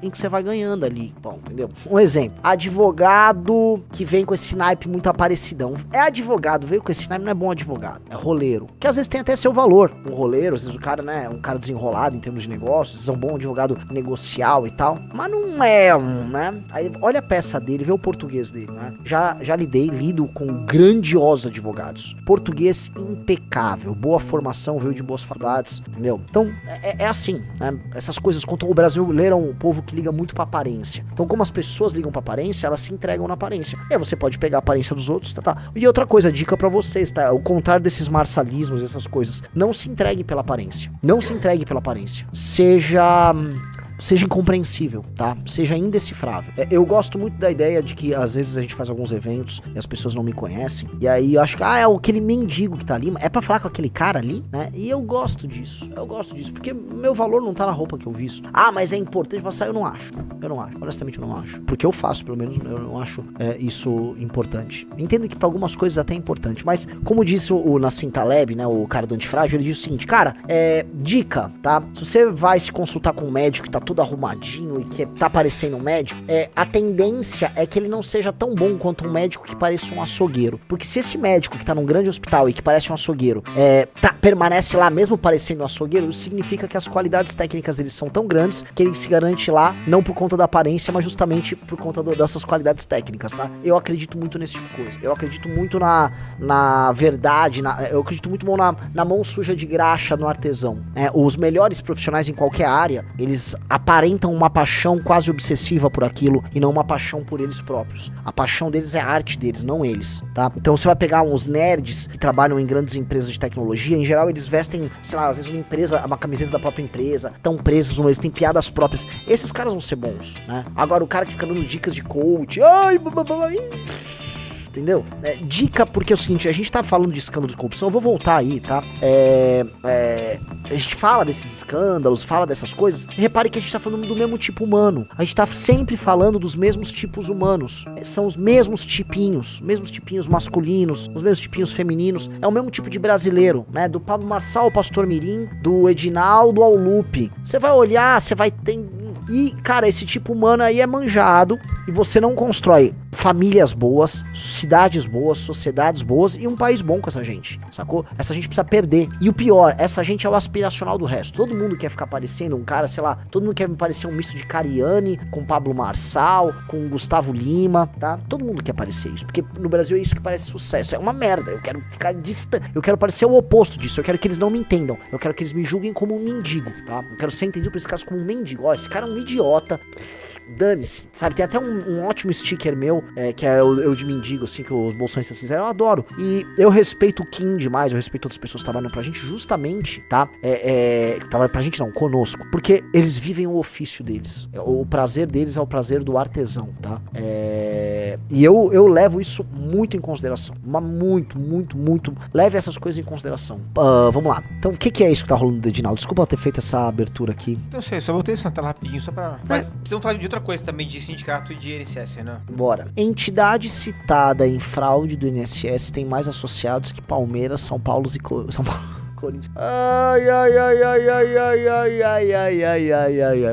em que você vai ganhando ali. Bom, entendeu? Um exemplo. Advogado que vem com esse naipe muito aparecidão. Advogado, veio com esse naipe, não é bom advogado. É roleiro. Que às vezes tem até seu valor. Um roleiro, às vezes o cara, né? Um cara desenrolado em termos de negócios, às vezes é um bom advogado negocial e tal. Mas não é né? Aí olha a peça dele, vê o português dele, né? Já lido com grandiosos advogados. Português impecável, boa formação, veio de boas faculdades, entendeu? Então, é assim, né? Essas coisas contam. O brasileiro é um povo que liga muito pra aparência. Então, como as pessoas ligam pra aparência, elas se entregam na aparência. E aí você pode pegar a aparência dos outros, tá? E outra coisa, dica pra vocês, tá? O contrário desses marçalismos, essas coisas. Não se entregue pela aparência. Não se entregue pela aparência. Seja incompreensível, tá? Seja indecifrável. Eu gosto muito da ideia de que às vezes a gente faz alguns eventos e as pessoas não me conhecem, e aí eu acho que, é aquele mendigo que tá ali, é pra falar com aquele cara ali, né? E eu gosto disso, porque meu valor não tá na roupa que eu visto. Mas é importante passar, eu não acho, honestamente eu não acho. Porque eu faço, pelo menos, eu não acho isso importante. Entendo que pra algumas coisas até é importante, mas como disse o Nassim Taleb, né, o cara do Antifrágil, ele diz o seguinte, cara, dica, tá? Se você vai se consultar com um médico que tá todo arrumadinho e que tá parecendo um médico, a tendência é que ele não seja tão bom quanto um médico que pareça um açougueiro. Porque se esse médico que tá num grande hospital e que parece um açougueiro, permanece lá mesmo parecendo um açougueiro, isso significa que as qualidades técnicas deles são tão grandes que ele se garante lá, não por conta da aparência, mas justamente por conta dessas qualidades técnicas, tá? Eu acredito muito nesse tipo de coisa. Eu acredito muito na verdade, eu acredito muito na mão suja de graxa no artesão. Os melhores profissionais em qualquer área, eles aparentam uma paixão quase obsessiva por aquilo e não uma paixão por eles próprios. A paixão deles é a arte deles, não eles, tá? Então você vai pegar uns nerds que trabalham em grandes empresas de tecnologia, em geral eles vestem, sei lá, às vezes uma camiseta da própria empresa, estão presos, eles têm piadas próprias. Esses caras vão ser bons, né? Agora o cara que fica dando dicas de coach, entendeu? Dica, porque é o seguinte, a gente tá falando de escândalo de corrupção, eu vou voltar aí, tá? A gente fala desses escândalos, fala dessas coisas, e repare que a gente tá falando do mesmo tipo humano, a gente tá sempre falando dos mesmos tipos humanos, são os mesmos tipinhos masculinos, os mesmos tipinhos femininos, é o mesmo tipo de brasileiro, né? Do Pablo Marçal ao Pastor Mirim, do Edinaldo ao Lupe. Você vai olhar, você vai ter... E, cara, esse tipo humano aí é manjado e você não constrói famílias boas, cidades boas, sociedades boas e um país bom com essa gente, sacou? Essa gente precisa perder. E o pior, essa gente é o aspiracional do resto. Todo mundo quer ficar parecendo um cara, sei lá, todo mundo quer me parecer um misto de Cariani com Pablo Marçal, com Gustavo Lima, tá? Todo mundo quer parecer isso, porque no Brasil é isso que parece sucesso. É uma merda, eu quero ficar distante, eu quero parecer o oposto disso, eu quero que eles não me entendam, eu quero que eles me julguem como um mendigo, tá? Eu quero ser entendido por esse caso como um mendigo. Esse cara é um idiota, dane-se, sabe? Tem até um ótimo sticker meu, que é o de mendigo, assim, que os bolsonistas fizeram, eu adoro. E eu respeito o Kim demais, eu respeito outras pessoas que trabalham pra gente, justamente, tá? Trabalham pra gente não, conosco, porque eles vivem o ofício deles. O prazer deles é o prazer do artesão, tá? E eu levo isso muito em consideração, mas muito, leve essas coisas em consideração. Vamos lá. Então, o que é isso que tá rolando do Edinaldo? Desculpa eu ter feito essa abertura aqui. Não sei, só botei isso na tela rapidinho, só pra... Mas precisamos falar de outra coisa também, de sindicato e de INSS, né? Bora. Entidade citada em fraude do INSS tem mais associados que Palmeiras, São Paulo e Corinthians. Ai.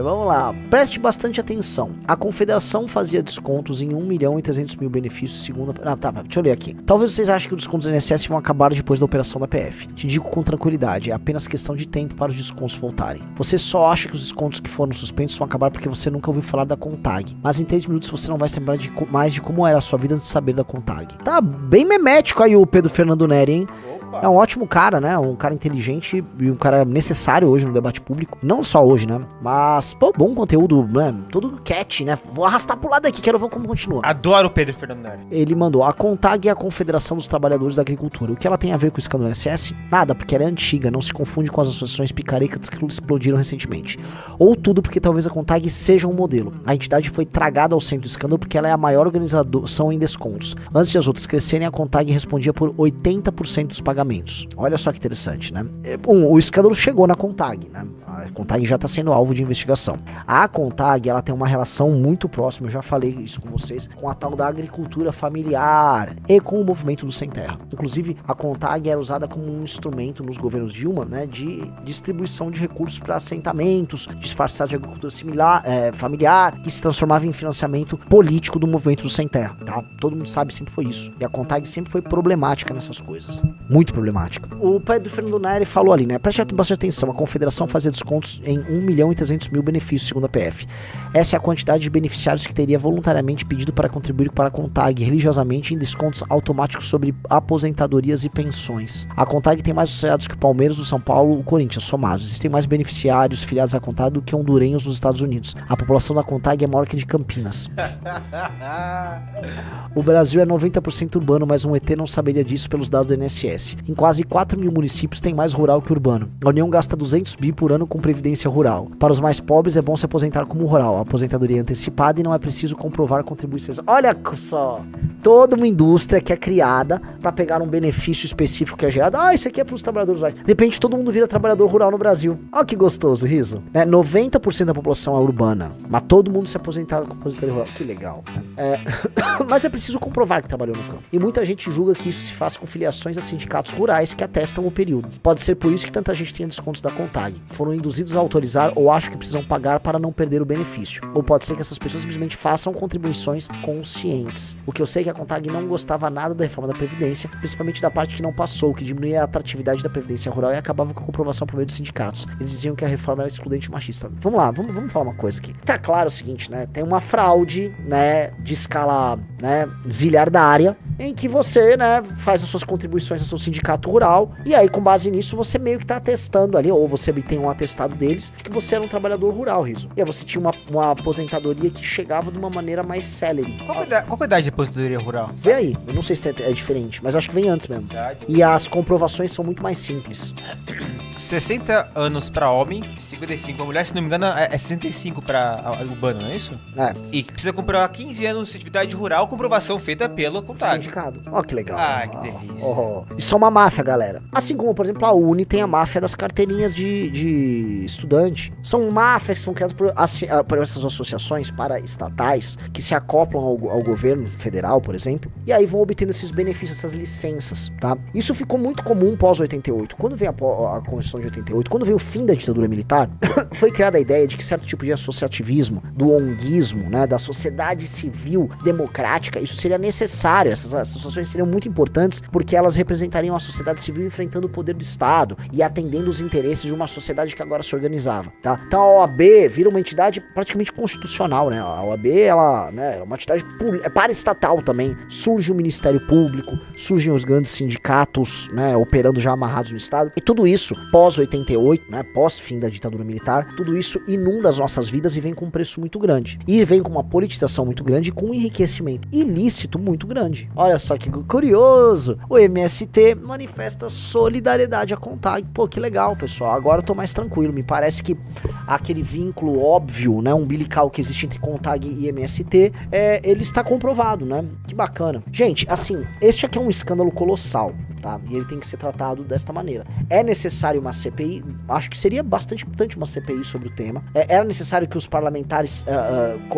Vamos lá. Preste bastante atenção. A confederação fazia descontos em 1.300.000 benefícios segundo... deixa eu ler aqui. Talvez vocês achem que os descontos do INSS vão acabar depois da operação da PF. Te digo com tranquilidade, é apenas questão de tempo para os descontos voltarem. Você só acha que os descontos que foram suspensos vão acabar porque você nunca ouviu falar da Contag. Mas em 3 minutos você não vai se lembrar mais de como era a sua vida antes de saber da Contag. Tá bem memético aí o Pedro Fernando Neri, hein? É um ótimo cara, né? Um cara inteligente e um cara necessário hoje no debate público. Não só hoje, né? Mas, pô, bom conteúdo, né? Todo cat, né? Vou arrastar pro lado aqui, quero ver como continua. Adoro o Pedro Fernando Neri. Ele mandou: a Contag é a Confederação dos Trabalhadores da Agricultura. O que ela tem a ver com o escândalo INSS? Nada, porque ela é antiga, não se confunde com as associações picarecas que explodiram recentemente. Ou tudo porque talvez a Contag seja um modelo. A entidade foi tragada ao centro do escândalo porque ela é a maior organização em descontos. Antes de as outras crescerem, a Contag respondia por 80% dos pagamentos. Olha só que interessante, né? O escândalo chegou na Contag, né? A Contag já está sendo alvo de investigação. A Contag, ela tem uma relação muito próxima, eu já falei isso com vocês, com a tal da agricultura familiar e com o movimento do Sem Terra. Inclusive, a Contag era usada como um instrumento nos governos Dilma, né, de distribuição de recursos para assentamentos, disfarçado de agricultura familiar, que se transformava em financiamento político do movimento do Sem Terra, tá? Todo mundo sabe, sempre foi isso. E a Contag sempre foi problemática nessas coisas. Muito problemática. O Pedro Fernando Neri falou ali, né? Preste bastante atenção, a confederação fazia descontos em 1.300.000 benefícios, segundo a PF. Essa é a quantidade de beneficiários que teria voluntariamente pedido para contribuir para a Contag religiosamente em descontos automáticos sobre aposentadorias e pensões. A Contag tem mais associados que o Palmeiras, o São Paulo, o Corinthians, somados. Existem mais beneficiários filiados à Contag do que hondurenhos nos Estados Unidos. A população da Contag é maior que a de Campinas. O Brasil é 90% urbano, mas um ET não saberia disso pelos dados do INSS. Em quase 4 mil municípios tem mais rural que urbano. A União gasta 200 bi por ano com previdência rural. Para os mais pobres é bom se aposentar como rural. A aposentadoria é antecipada e não é preciso comprovar contribuições. Olha só, toda uma indústria que é criada para pegar um benefício específico que é gerado. Isso aqui é para os trabalhadores rurais. De repente todo mundo vira trabalhador rural no Brasil. Olha que gostoso, riso. 90% da população é urbana, mas todo mundo se aposenta com aposentadoria rural. Que legal. Mas é preciso comprovar que trabalhou no campo. E muita gente julga que isso se faz com filiações a sindicatos rurais que atestam o período. Pode ser por isso que tanta gente tem descontos da Contag. Foram induzidos a autorizar ou acham que precisam pagar para não perder o benefício. Ou pode ser que essas pessoas simplesmente façam contribuições conscientes. O que eu sei é que a Contag não gostava nada da reforma da Previdência, principalmente da parte que não passou, que diminuía a atratividade da Previdência Rural e acabava com a comprovação por meio dos sindicatos. Eles diziam que a reforma era excludente e machista. Vamos lá, vamos falar uma coisa aqui. Tá claro o seguinte, né? Tem uma fraude, né, de escala, né, zilhardária, em que você, né, faz as suas contribuições ao seu sindicato rural, e aí com base nisso você meio que tá atestando ali, ou você obtém um atestado deles, de que você era um trabalhador rural, Riso. E aí você tinha uma aposentadoria que chegava de uma maneira mais célere. Qual que é a idade de aposentadoria rural? Vê aí, eu não sei se é diferente, mas acho que vem antes mesmo. E as comprovações são muito mais simples. 60 anos pra homem, 55 pra mulher, se não me engano é 65 pra urbano, não é isso? É. E precisa comprovar 15 anos de atividade rural, comprovação feita pelo Contag. Ó, que legal. Que delícia. Isso é uma máfia, galera. Assim como, por exemplo, a Uni tem a máfia das carteirinhas de estudante. São máfias que são criadas por essas associações paraestatais que se acoplam ao governo federal, por exemplo, e aí vão obtendo esses benefícios, essas licenças, tá? Isso ficou muito comum pós-88. Quando veio a Constituição de 88, quando veio o fim da ditadura militar, foi criada a ideia de que certo tipo de associativismo, do onguismo, né, da sociedade civil democrática, isso seria necessário. Essas associações seriam muito importantes porque elas representariam a sociedade civil enfrentando o poder do Estado e atendendo os interesses de uma sociedade que agora se organizava, tá? Então a OAB vira uma entidade praticamente constitucional, né? A OAB, ela, né, é uma entidade paraestatal também. Surge o Ministério Público, surgem os grandes sindicatos, né, operando já amarrados no Estado. E tudo isso, pós-88, né, pós-fim da ditadura militar, tudo isso inunda as nossas vidas e vem com um preço muito grande. E vem com uma politização muito grande e com um enriquecimento ilícito muito grande. Olha só que curioso, o MST manifesta solidariedade à Contag. Pô, que legal, pessoal, agora eu tô mais tranquilo, me parece que aquele vínculo óbvio, né, umbilical que existe entre Contag e MST, ele está comprovado, né, que bacana. Gente, assim, este aqui é um escândalo colossal, tá? E ele tem que ser tratado desta maneira. É necessário uma CPI, acho que seria bastante importante uma CPI sobre o tema. Era necessário que os parlamentares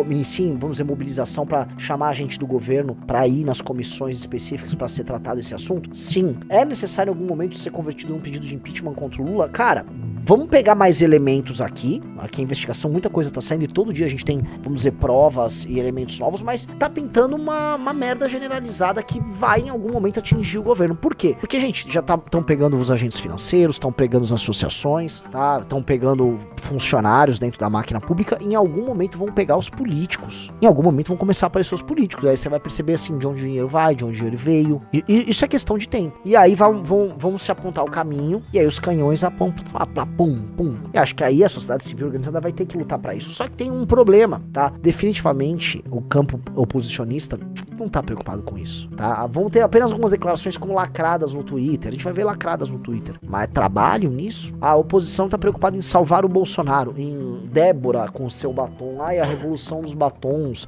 iniciem, vamos dizer, mobilização para chamar a gente do governo para ir nas comissões específicas para ser tratado esse assunto? Sim. É necessário em algum momento ser convertido em um pedido de impeachment contra o Lula? Cara, vamos pegar mais elementos aqui. Aqui a investigação, muita coisa tá saindo e todo dia a gente tem, vamos dizer, provas e elementos novos, mas tá pintando uma merda generalizada que vai em algum momento atingir o governo. Por quê? Porque, gente, já estão pegando os agentes financeiros, estão pegando as associações, tá? Estão pegando funcionários dentro da máquina pública, e em algum momento vão pegar os políticos. Em algum momento vão começar a aparecer os políticos. Aí você vai perceber, assim, de onde o dinheiro vai, de onde o dinheiro veio. E isso é questão de tempo. E aí vão se apontar o caminho, e aí os canhões apontam lá, pum, pum. E acho que aí a sociedade civil organizada vai ter que lutar pra isso. Só que tem um problema, tá? Definitivamente, o campo oposicionista não tá preocupado com isso, tá? Vão ter apenas algumas declarações como lacradas no Twitter. A gente vai ver lacradas no Twitter. Mas trabalho nisso? A oposição tá preocupada em salvar o Bolsonaro, em Débora com o seu batom. Ai, a revolução dos batons.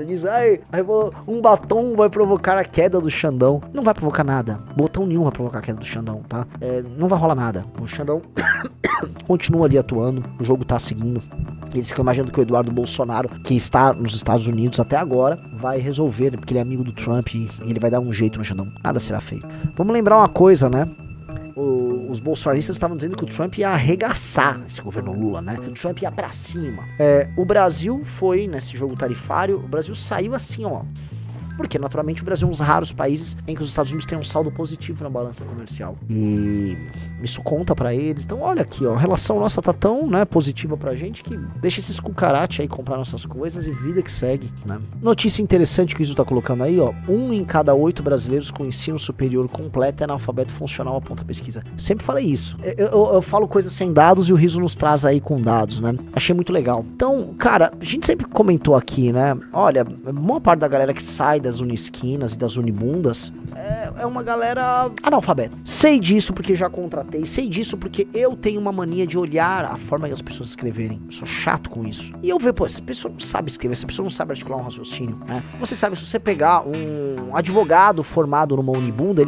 Diz, um batom vai provocar a queda do Xandão. Não vai provocar nada. Botão nenhum vai provocar a queda do Xandão, tá? Não vai rolar nada. O Xandão continua ali atuando. O jogo tá seguindo. Eles ficam imaginando que o Eduardo Bolsonaro, que está nos Estados Unidos até agora, vai resolver, porque ele é amigo do Trump e ele vai dar um jeito no Xandão. Nada será feito. Vamos lembrar uma coisa, né? Os bolsonaristas estavam dizendo que o Trump ia arregaçar esse governo Lula, né? Que o Trump ia pra cima. O Brasil foi, nesse jogo tarifário, o Brasil saiu assim, ó. Porque, naturalmente, o Brasil é um dos raros países em que os Estados Unidos têm um saldo positivo na balança comercial. E isso conta pra eles. Então, olha aqui, ó, a relação nossa tá tão, né, positiva pra gente que deixa esses cucarates aí comprar nossas coisas e vida que segue, né? Notícia interessante que o Iso tá colocando aí, ó. 1 em cada 8 brasileiros com ensino superior completo é analfabeto funcional, aponta a pesquisa. Sempre falei isso. Eu falo coisas sem dados e o Riso nos traz aí com dados, né? Achei muito legal. Então, cara, a gente sempre comentou aqui, né? Olha, a maior parte da galera que sai das unisquinas e das unibundas é uma galera analfabeta. Sei disso porque já contratei, sei disso porque eu tenho uma mania de olhar a forma que as pessoas escreverem. Eu sou chato com isso. E eu vejo, pô, essa pessoa não sabe escrever, essa pessoa não sabe articular um raciocínio, né? Você sabe, se você pegar um advogado formado numa unibunda,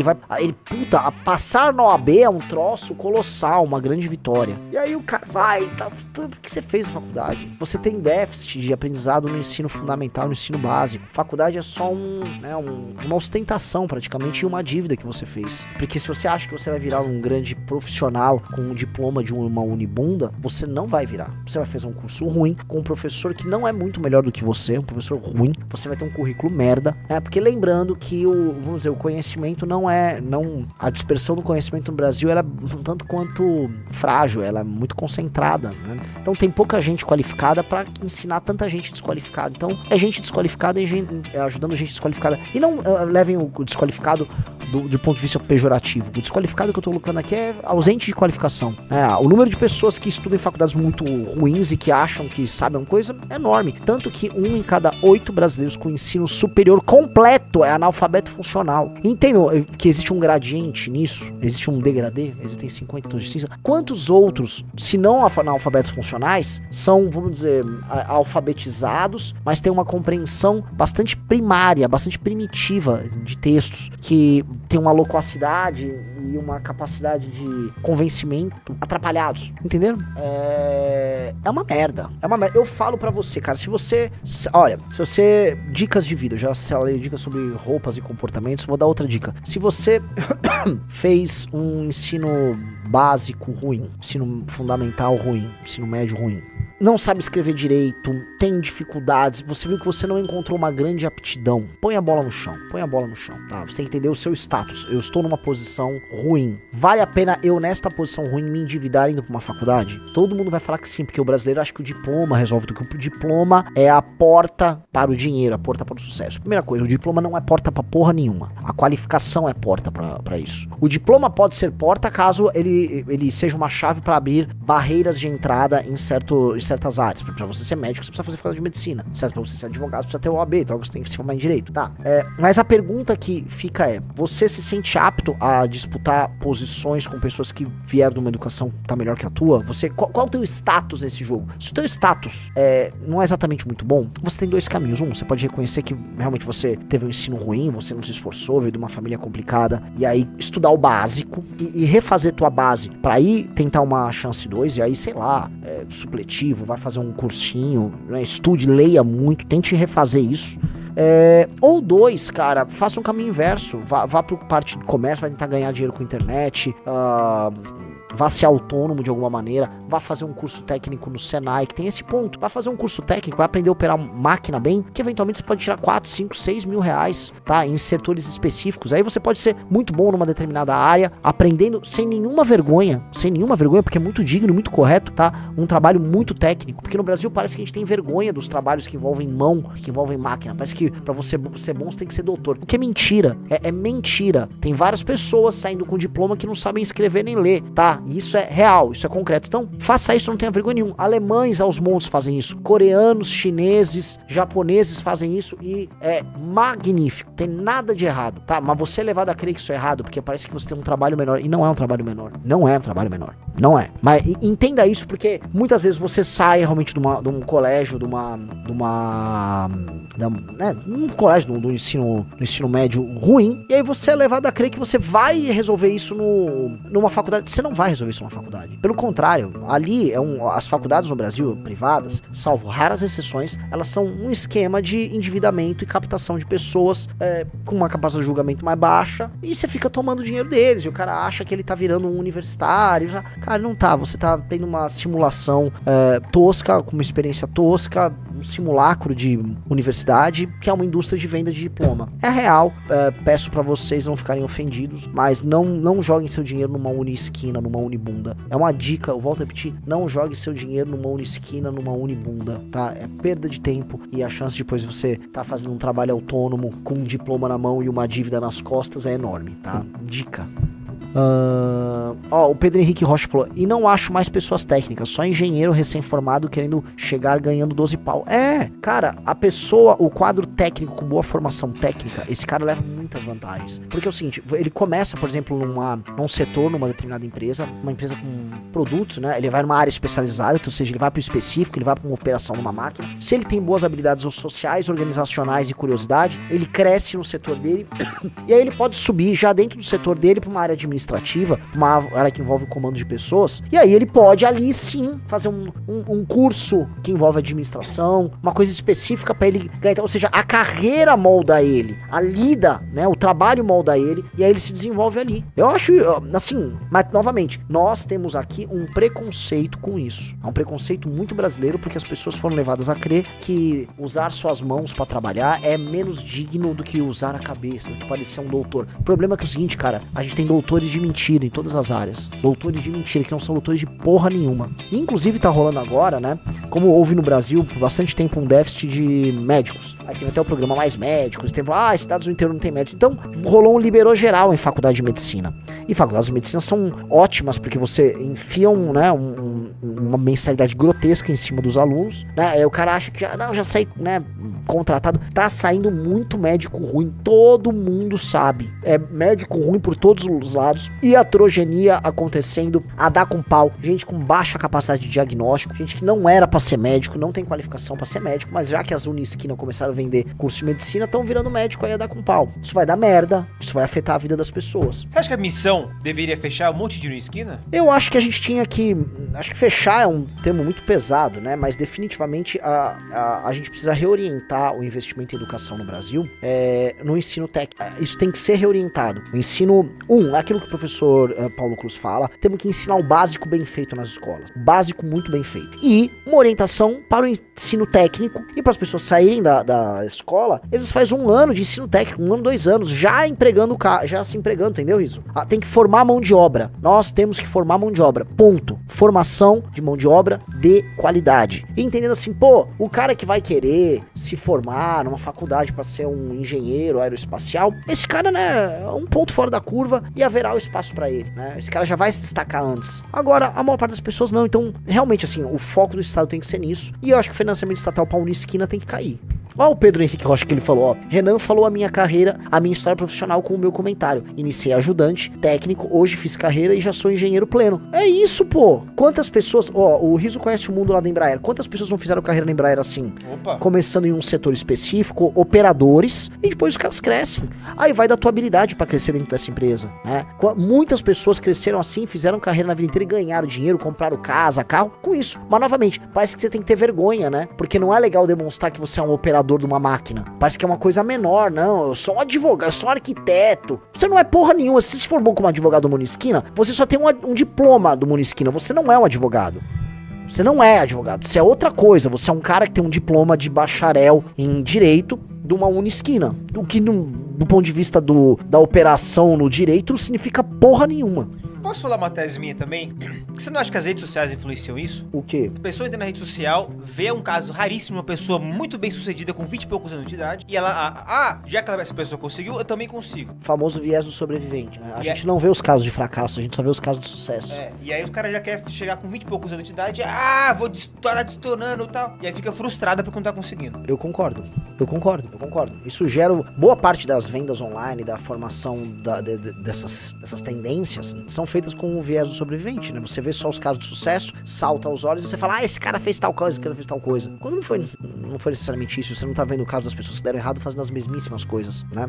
passar na OAB é um troço colossal, uma grande vitória. E aí o cara vai, tá, por que você fez a faculdade? Você tem déficit de aprendizado no ensino fundamental, no ensino básico. Faculdade é só uma ostentação praticamente e uma dívida que você fez. Porque se você acha que você vai virar um grande profissional com um diploma de uma unibunda, você não vai virar. Você vai fazer um curso ruim, com um professor que não é muito melhor do que você, um professor ruim, você vai ter um currículo merda, né? Porque lembrando que o conhecimento a dispersão do conhecimento no Brasil, ela é um tanto quanto frágil, ela é muito concentrada, né? Então tem pouca gente qualificada para ensinar tanta gente desqualificada. Então é gente desqualificada e ajudando gente desqualificada. E não levem o desqualificado do ponto de vista pejorativo. O desqualificado que eu tô colocando aqui é ausente de qualificação. O número de pessoas que estudam em faculdades muito ruins e que acham que sabem uma coisa é enorme. Tanto que 1 em cada 8 brasileiros com ensino superior completo é analfabeto funcional. Entendam que existe um gradiente nisso? Existe um degradê? Existem 50 tons de cinza. Quantos outros, se não analfabetos funcionais, são, vamos dizer, alfabetizados, mas têm uma compreensão bastante primária, bastante primitiva de textos, que tem uma loquacidade e uma capacidade de convencimento atrapalhados, entenderam? É uma merda. Eu falo pra você, cara, se você dicas de vida, eu já falei dicas sobre roupas e comportamentos, vou dar outra dica. Se você fez um ensino básico ruim, ensino fundamental ruim, ensino médio ruim, não sabe escrever direito, tem dificuldades, você viu que você não encontrou uma grande aptidão, põe a bola no chão, tá? Você tem que entender o seu status. Eu estou numa posição ruim. Vale a pena eu, nesta posição ruim, me endividar indo pra uma faculdade? Todo mundo vai falar que sim, porque o brasileiro acha que o diploma resolve tudo, que o diploma é a porta para o dinheiro, a porta para o sucesso. Primeira coisa, o diploma não é porta pra porra nenhuma. A qualificação é porta pra isso. O diploma pode ser porta caso ele seja uma chave para abrir barreiras de entrada em certas certas áreas. Pra você ser médico, você precisa fazer faculdade de medicina, certo? Pra você ser advogado, você precisa ter o OAB, então você tem que se formar em direito, tá? Mas a pergunta que fica é, você se sente apto a disputar posições com pessoas que vieram de uma educação que tá melhor que a tua? Qual é o teu status nesse jogo? Se o teu status não é exatamente muito bom, você tem dois caminhos. Um, você pode reconhecer que realmente você teve um ensino ruim, você não se esforçou, veio de uma família complicada, e aí estudar o básico e refazer tua base pra aí tentar uma chance 2, e aí, sei lá, supletivo, vai fazer um cursinho, né, estude, leia muito, tente refazer isso. Ou 2, cara, faça um caminho inverso, vá pro parte de comércio, vai tentar ganhar dinheiro com internet, vá ser autônomo de alguma maneira, vá fazer um curso técnico no Senai, que tem esse ponto, vai fazer um curso técnico, vai aprender a operar máquina bem, que eventualmente você pode tirar 4, 5, 6 mil reais, tá, em setores específicos, aí você pode ser muito bom numa determinada área, aprendendo sem nenhuma vergonha, porque é muito digno, muito correto, tá, um trabalho muito técnico, porque no Brasil parece que a gente tem vergonha dos trabalhos que envolvem mão, que envolvem máquina, parece que pra você ser bom você tem que ser doutor, o que é mentira, é mentira, tem várias pessoas saindo com diploma que não sabem escrever nem ler, tá, e isso é real, isso é concreto. Então, faça isso, não tenha vergonha nenhuma. Alemães aos montes fazem isso. Coreanos, chineses, japoneses fazem isso e é magnífico. Tem nada de errado, tá? Mas você é levado a crer que isso é errado, porque parece que você tem um trabalho menor. E não é um trabalho menor. Não é um trabalho menor. Não é. Mas entenda isso, porque muitas vezes você sai realmente de um colégio, um colégio do ensino médio ruim, e aí você é levado a crer que você vai resolver isso numa faculdade. Você não vai resolver isso numa faculdade. Pelo contrário, ali as faculdades no Brasil, privadas, salvo raras exceções, elas são um esquema de endividamento e captação de pessoas com uma capacidade de julgamento mais baixa, e você fica tomando dinheiro deles, e o cara acha que ele tá virando um universitário. Cara, não tá, você tá tendo uma simulação tosca, com uma experiência tosca, um simulacro de universidade, que é uma indústria de venda de diploma. É real, peço pra vocês não ficarem ofendidos, mas não joguem seu dinheiro numa Unisquina, numa Unibunda. É uma dica, eu volto a repetir, não jogue seu dinheiro numa Unisquina, numa Unibunda, tá? É perda de tempo, e a chance de depois você tá fazendo um trabalho autônomo com um diploma na mão e uma dívida nas costas é enorme, tá? Dica. O Pedro Henrique Rocha falou, e não acho mais pessoas técnicas, só engenheiro recém-formado querendo chegar ganhando 12 pau. Cara, o quadro técnico com boa formação técnica, esse cara leva muitas vantagens, porque é o seguinte, ele começa, por exemplo, num setor, numa determinada empresa, uma empresa com produtos, né, ele vai numa área especializada, ou seja, ele vai pro específico, ele vai pra uma operação numa máquina, se ele tem boas habilidades sociais, organizacionais e curiosidade, ele cresce no setor dele, e aí ele pode subir já dentro do setor dele pra uma área administrativa, uma área que envolve o comando de pessoas, e aí ele pode ali sim fazer um curso que envolve administração, uma coisa específica pra ele ganhar, ou seja, a carreira molda ele, a lida, né, o trabalho molda ele, e aí ele se desenvolve ali. Eu acho, assim, mas novamente, nós temos aqui um preconceito com isso, é um preconceito muito brasileiro, porque as pessoas foram levadas a crer que usar suas mãos pra trabalhar é menos digno do que usar a cabeça, do que parecer um doutor. O problema é que é o seguinte, cara, a gente tem doutores de mentira em todas as áreas, doutores de mentira que não são doutores de porra nenhuma, e inclusive tá rolando agora, né, como houve no Brasil por bastante tempo um déficit de médicos, aí teve até o programa Mais Médicos, estados do interior não tem médico, então rolou um liberou geral em faculdade de medicina, e faculdades de medicina são ótimas porque você enfia uma mensalidade grotesca em cima dos alunos, né, aí o cara acha que já sai, né, contratado, tá saindo muito médico ruim, todo mundo sabe, médico ruim por todos os lados, iatrogenia acontecendo, a dar com pau, gente com baixa capacidade de diagnóstico, gente que não era pra ser médico, não tem qualificação pra ser médico, mas já que as Unisquina começaram a vender curso de medicina, estão virando médico aí a dar com pau. Isso vai dar merda, isso vai afetar a vida das pessoas. Você acha que a missão deveria fechar um monte de Unisquina? Eu acho que a gente tinha que... Acho que fechar é um termo muito pesado, né? Mas definitivamente a gente precisa reorientar o investimento em educação no Brasil no ensino técnico. Isso tem que ser reorientado. O ensino... é aquilo que o professor Paulo Cruz fala, temos que ensinar o básico bem feito nas escolas. O básico muito bem feito. E uma orientação para o ensino técnico e para as pessoas saírem da escola, eles fazem 1 ano de ensino técnico, 1 ano, 2 anos, já se empregando, entendeu, Riso? Tem que formar mão de obra. Nós temos que formar mão de obra. Ponto. Formação de mão de obra de qualidade. E entendendo assim, o cara que vai querer se formar numa faculdade pra ser um engenheiro aeroespacial, esse cara, né, é um ponto fora da curva e haverá o espaço pra ele, né? Esse cara já vai se destacar antes. Agora, a maior parte das pessoas não, então, realmente, assim, o foco do Estado tem que ser nisso, e eu acho que o financiamento estatal pra Unisquina tem que cair. Ó o Pedro Henrique Rocha que ele falou, ó. Renan falou a minha carreira, a minha história profissional com o meu comentário. Iniciei ajudante, técnico, hoje fiz carreira e já sou engenheiro pleno. É isso, pô. Quantas pessoas, ó, o Riso conhece o mundo lá da Embraer. Quantas pessoas não fizeram carreira na Embraer assim? Opa. Começando em um setor específico, operadores, e depois os caras crescem. Aí vai da tua habilidade pra crescer dentro dessa empresa, né? Muitas pessoas cresceram assim, fizeram carreira na vida inteira e ganharam dinheiro, compraram casa, carro, com isso. Mas novamente, parece que você tem que ter vergonha, né? Porque não é legal demonstrar que você é um operador de uma máquina. Parece que é uma coisa menor, não. Eu sou um advogado, eu sou um arquiteto. Você não é porra nenhuma. Se você se formou como advogado do Unisquina, você só tem um diploma do Unisquina. Você não é um advogado. Você não é advogado. Você é outra coisa. Você é um cara que tem um diploma de bacharel em direito de uma Unisquina. O que, do ponto de vista da operação no direito, não significa porra nenhuma. Posso falar uma tese minha também? Você não acha que as redes sociais influenciam isso? O quê? A pessoa entra na rede social, vê um caso raríssimo, uma pessoa muito bem sucedida com 20 e poucos anos de idade, e ela, já que essa pessoa conseguiu, eu também consigo. Famoso viés do sobrevivente, né? A gente não vê os casos de fracasso, a gente só vê os casos de sucesso. É, e aí os caras já querem chegar com 20 e poucos anos de idade, vou detonando e tal. E aí fica frustrada porque não tá conseguindo. Eu concordo. Isso gera boa parte das vendas online, da formação dessas tendências, são feitas com o viés do sobrevivente, né? Você vê só os casos de sucesso, salta aos olhos e você fala, esse cara fez tal coisa, esse cara fez tal coisa. Quando não foi necessariamente isso, você não tá vendo o caso das pessoas que deram errado fazendo as mesmíssimas coisas, né?